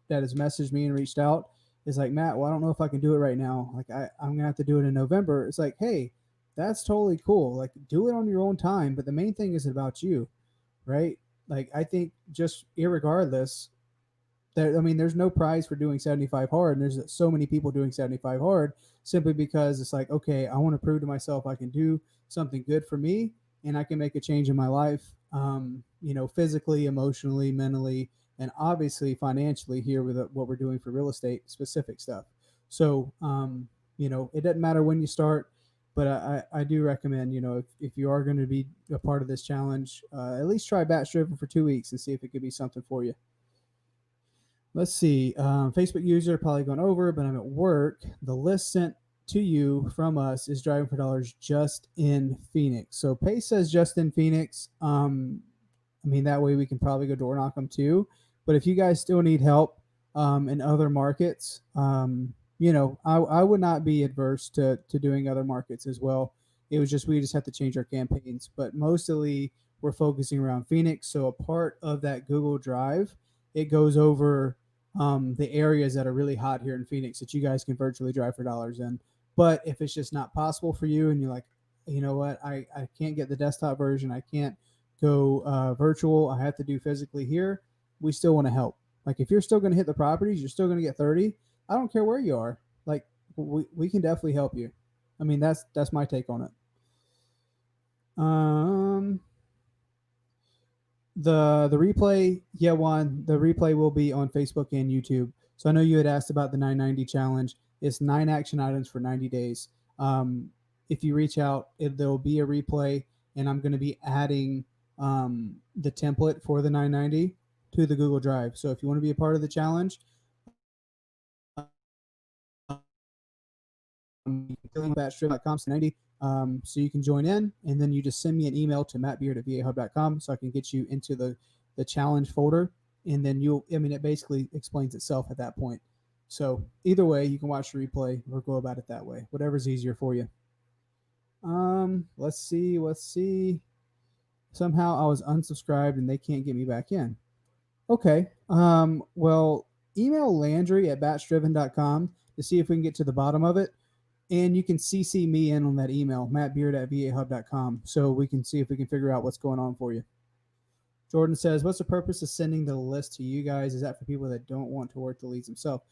that has messaged me and reached out is like, Matt, well, I don't know if I can do it right now. Like I'm gonna have to do it in November. It's like, hey, that's totally cool. Like do it on your own time. But the main thing is about you, right? Like I think just irregardless, there's no prize for doing 75 hard. And there's so many people doing 75 hard simply because it's like, okay, I want to prove to myself I can do something good for me and I can make a change in my life, physically, emotionally, mentally, and obviously financially here with what we're doing for real estate specific stuff. So, it doesn't matter when you start, but I do recommend, if you are going to be a part of this challenge, at least try batch driven for 2 weeks and see if it could be something for you. Let's see. Facebook user probably gone over, but I'm at work. The list sent to you from us is driving for dollars just in Phoenix. So Pace says just in Phoenix. That way we can probably go door knock them too. But if you guys still need help, in other markets. You know, I would not be adverse to doing other markets as well. It was just we just have to change our campaigns, but mostly we're focusing around Phoenix. So a part of that Google Drive, it goes over the areas that are really hot here in Phoenix that you guys can virtually drive for dollars in. But if it's just not possible for you, and you're like, you know what, I can't get the desktop version, I can't go virtual, I have to do physically here. We still want to help. Like if you're still going to hit the properties, you're still going to get 30. I don't care where you are. Like we can definitely help you. I mean, that's my take on it. Um, the replay, yeah, Juan, the replay will be on Facebook and YouTube. So I know you had asked about the 990 challenge. It's 9 action items for 90 days. If you reach out, there'll be a replay, and I'm going to be adding the template for the 990 to the Google Drive. So if you want to be a part of the challenge, BATCHDRIVEN.com/90. So you can join in, and then you just send me an email to mattbeard@vahub.com so I can get you into the challenge folder, and then it basically explains itself at that point. So either way, you can watch the replay or go about it that way, whatever's easier for you. Let's see. Somehow I was unsubscribed and they can't get me back in. Okay. Well, email Landry at batchdriven.com to see if we can get to the bottom of it. And you can CC me in on that email, mattbeard@vahub.com, so we can see if we can figure out what's going on for you. Jordan says, what's the purpose of sending the list to you guys? Is that for people that don't want to work the leads themselves?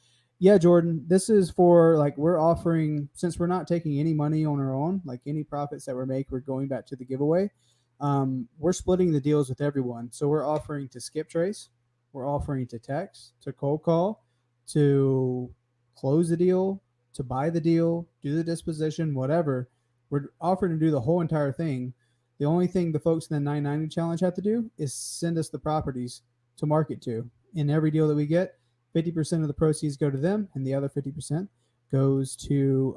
Yeah, Jordan, this is for, like, we're offering, since we're not taking any money on our own, like any profits that we make, we're going back to the giveaway. We're splitting the deals with everyone. So we're offering to skip trace, we're offering to text, to cold call, to close the deal, to buy the deal, do the disposition, whatever. We're offering to do the whole entire thing. The only thing the folks in the 990 challenge have to do is send us the properties to market to. In every deal that we get, 50% of the proceeds go to them, and the other 50% goes to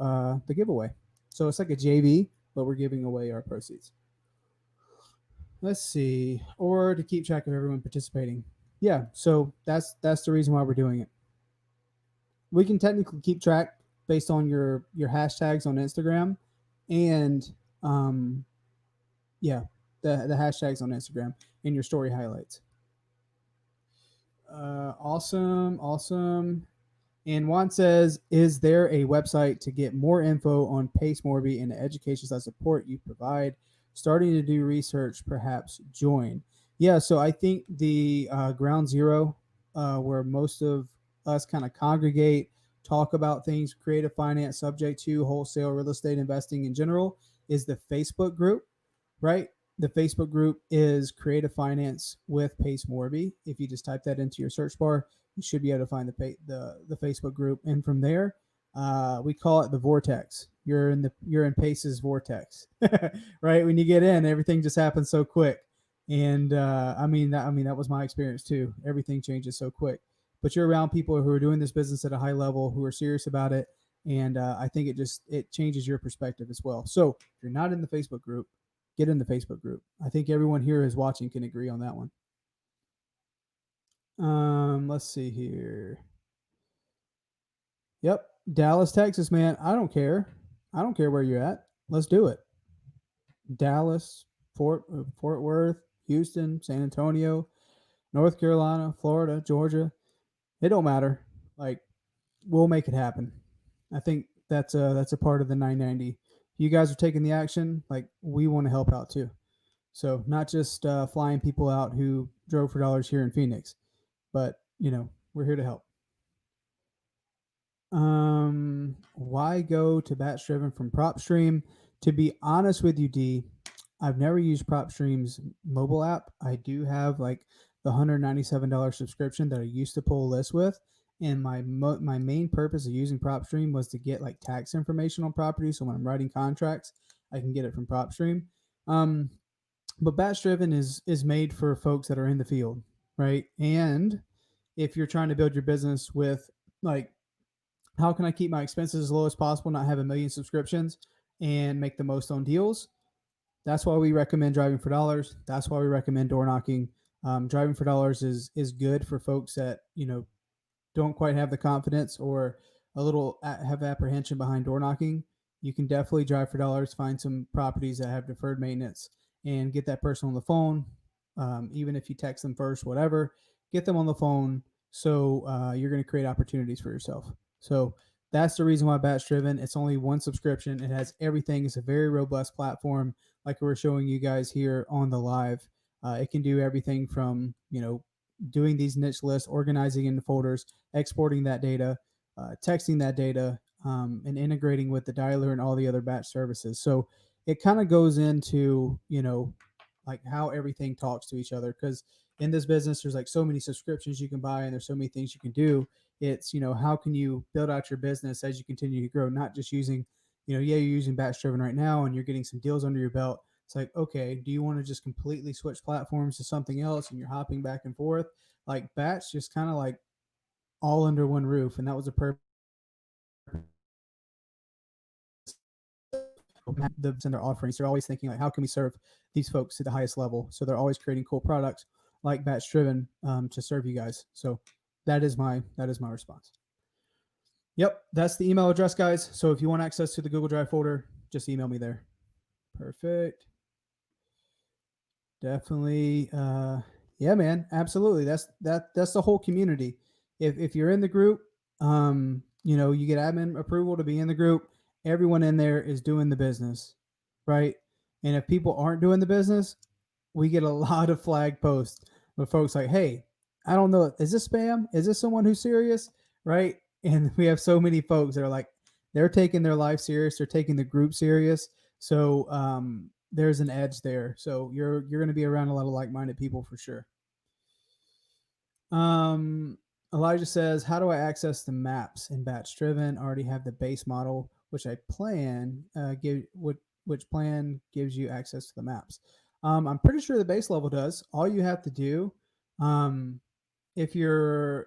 the giveaway. So it's like a JV, but we're giving away our proceeds. Let's see, or to keep track of everyone participating. Yeah, so that's the reason why we're doing it. We can technically keep track based on your hashtags on Instagram, and yeah, the hashtags on Instagram and your story highlights. Awesome. And Juan says, is there a website to get more info on Pace Morby and the education support you provide? Starting to do research, perhaps join. Yeah, so I think the ground zero, where most of us kind of congregate, talk about things, creative finance, subject to wholesale real estate investing in general, is the Facebook group, right? The Facebook group is Creative Finance with Pace Morby. If you just type that into your search bar, you should be able to find the Facebook group. And from there, we call it the vortex. You're in Pace's vortex, right? When you get in, everything just happens so quick. And I mean that was my experience too. Everything changes so quick. But you're around people who are doing this business at a high level, who are serious about it, and I think it changes your perspective as well. So if you're not in the Facebook group, get in the Facebook group. I think everyone here is watching can agree on that one. Let's see here. Yep, Dallas, Texas, man. I don't care where you're at. Let's do it. Dallas, Fort Worth, Houston, San Antonio, North Carolina, Florida, Georgia. It don't matter. Like, we'll make it happen. I think that's a part of the 990. You guys are taking the action. Like, we want to help out too. So not just flying people out who drove for dollars here in Phoenix, but we're here to help. Why go to BATCHDRIVEN from PropStream? To be honest with you, D, I've never used PropStream's mobile app. I do have like the $197 subscription that I used to pull a list with, and my main purpose of using PropStream was to get like tax information on property. So when I'm writing contracts, I can get it from PropStream. But BATCHDRIVEN is made for folks that are in the field, right? And if you're trying to build your business with like, how can I keep my expenses as low as possible, not have a million subscriptions, and make the most on deals? That's why we recommend driving for dollars. That's why we recommend door knocking. Driving for dollars is good for folks that don't quite have the confidence or a little have apprehension behind door knocking, you can definitely drive for dollars, find some properties that have deferred maintenance and get that person on the phone. Even if you text them first, whatever, get them on the phone. So you're going to create opportunities for yourself. So that's the reason why Batch Driven. It's only one subscription. It has everything. It's a very robust platform, like we're showing you guys here on the live. It can do everything from doing these niche lists, organizing into folders, exporting that data, texting that data, and integrating with the dialer and all the other batch services. So it kind of goes into like how everything talks to each other, because in this business there's like so many subscriptions you can buy and there's so many things you can do. It's how can you build out your business as you continue to grow, not just using yeah, you're using batch driven right now and you're getting some deals under your belt. It's like, okay, do you want to just completely switch platforms to something else and you're hopping back and forth? Like batch just kind of like all under one roof, and that was a purpose in their offerings. They're always thinking like, how can we serve these folks to the highest level? So they're always creating cool products like Batch Driven to serve you guys. So that is my response. Yep, that's the email address, guys. So if you want access to the Google Drive folder, just email me there. Perfect. Definitely. Yeah, man, absolutely. That's the whole community. If you're in the group, you get admin approval to be in the group. Everyone in there is doing the business, right? And if people aren't doing the business, we get a lot of flag posts with folks like, hey, I don't know, is this spam? Is this someone who's serious? Right? And we have so many folks that are like, they're taking their life serious, they're taking the group serious. So there's an edge there. So you're going to be around a lot of like-minded people for sure. Elijah says, how do I access the maps in Batch Driven? I already have the base model, which I plan which plan gives you access to the maps. I'm pretty sure the base level does. All you have to do, if you're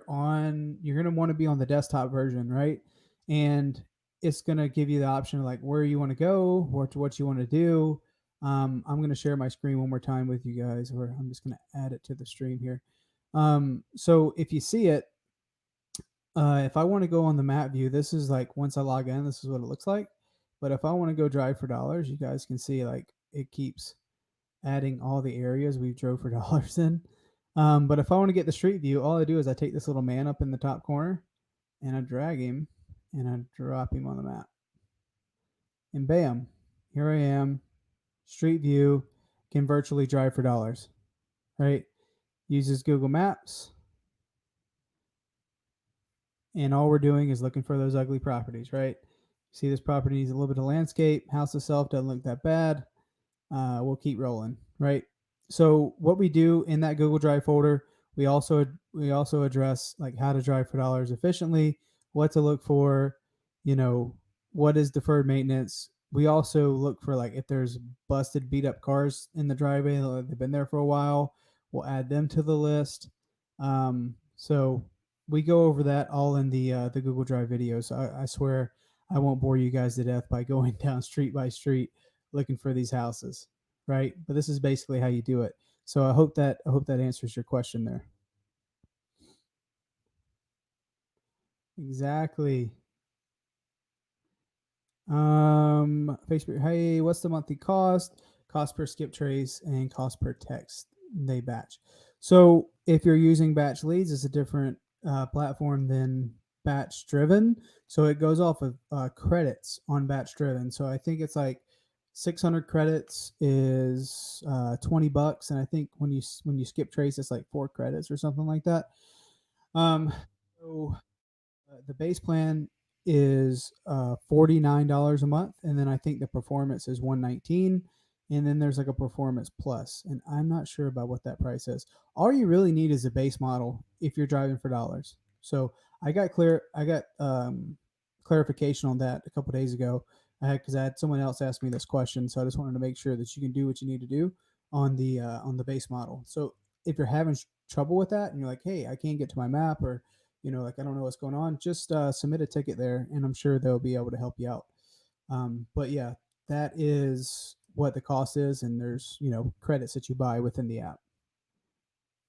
on, you're going to want to be on the desktop version, right? And it's going to give you the option of like where you want to go, what you want to do. I'm going to share my screen one more time with you guys, or I'm just going to add it to the stream here. So if you see it, if I want to go on the map view, this is like once I log in, this is what it looks like. But if I want to go drive for dollars, you guys can see like it keeps adding all the areas we drove for dollars in. But if I want to get the street view, all I do is I take this little man up in the top corner and I drag him and I drop him on the map. And bam, here I am, street view, can virtually drive for dollars, right? Uses Google Maps. And all we're doing is looking for those ugly properties, right? See, this property needs a little bit of landscape. House itself doesn't look that bad. We'll keep rolling, right? So what we do in that Google Drive folder, we also address like how to drive for dollars efficiently, what to look for, what is deferred maintenance. We also look for like if there's busted, beat up cars in the driveway, they've been there for a while, we'll add them to the list. So we go over that all in the Google Drive videos. I swear I won't bore you guys to death by going down street by street looking for these houses, right? But this is basically how you do it. So I hope that answers your question there. Exactly. Facebook, hey, what's the monthly cost? Cost per skip trace and cost per text they batch. So if you're using batch leads, it's a different platform than batch driven. So it goes off of credits on batch driven. So I think it's like 600 credits is $20, and I think when you skip trace, it's like 4 credits or something like that. So the base plan is $49 a month, and then I think the performance is $119, and then there's like a performance plus, and I'm not sure about what that price is. All you really need is a base model if you're driving for dollars. So I got clarification on that a couple days ago because I had someone else ask me this question, so I just wanted to make sure that you can do what you need to do on the base model. So if you're having trouble with that and you're like, hey, I can't get to my map, or like I don't know what's going on, just submit a ticket there, and I'm sure they'll be able to help you out. But yeah, that is what the cost is, and there's credits that you buy within the app.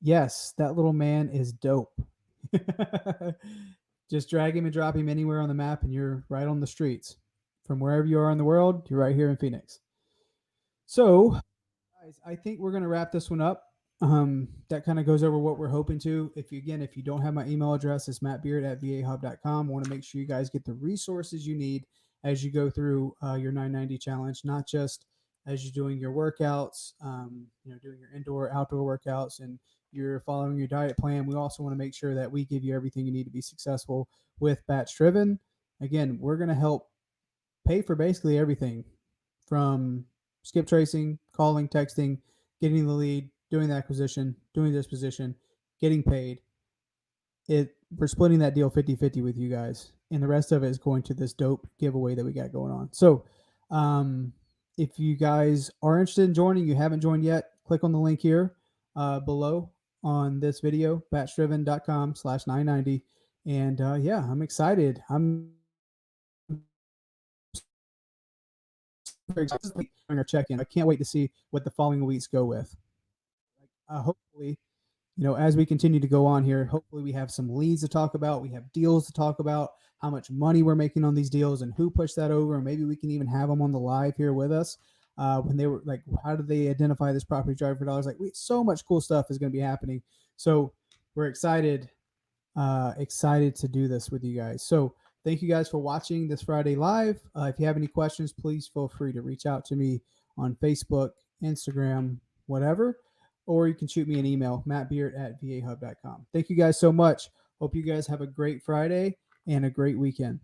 Yes, that little man is dope. Just drag him and drop him anywhere on the map, and you're right on the streets. From wherever you are in the world, you're right here in Phoenix. So, guys, I think we're going to wrap this one up. That kind of goes over what we're hoping to. If you don't have my email address, it's mattbeard@vahub.com. I want to make sure you guys get the resources you need as you go through your 990 challenge, not just as you're doing your workouts, doing your indoor, outdoor workouts, and you're following your diet plan. We also want to make sure that we give you everything you need to be successful with Batch Driven. Again, we're going to help pay for basically everything from skip tracing, calling, texting, getting the lead, doing the acquisition, doing disposition, getting paid. We're splitting that deal 50-50 with you guys, and the rest of it is going to this dope giveaway that we got going on. So if you guys are interested in joining, you haven't joined yet, click on the link here below on this video, batchdriven.com/990. And I'm excited. I'm our check-in. I can't wait to see what the following weeks go with. Hopefully, as we continue to go on here, hopefully we have some leads to talk about. We have deals to talk about, how much money we're making on these deals and who pushed that over. And maybe we can even have them on the live here with us when they were like, how did they identify this property driver for dollars? So much cool stuff is going to be happening. So we're excited to do this with you guys. So thank you guys for watching this Friday live. If you have any questions, please feel free to reach out to me on Facebook, Instagram, whatever, or you can shoot me an email, mattbeard@vahub.com. Thank you guys so much. Hope you guys have a great Friday and a great weekend.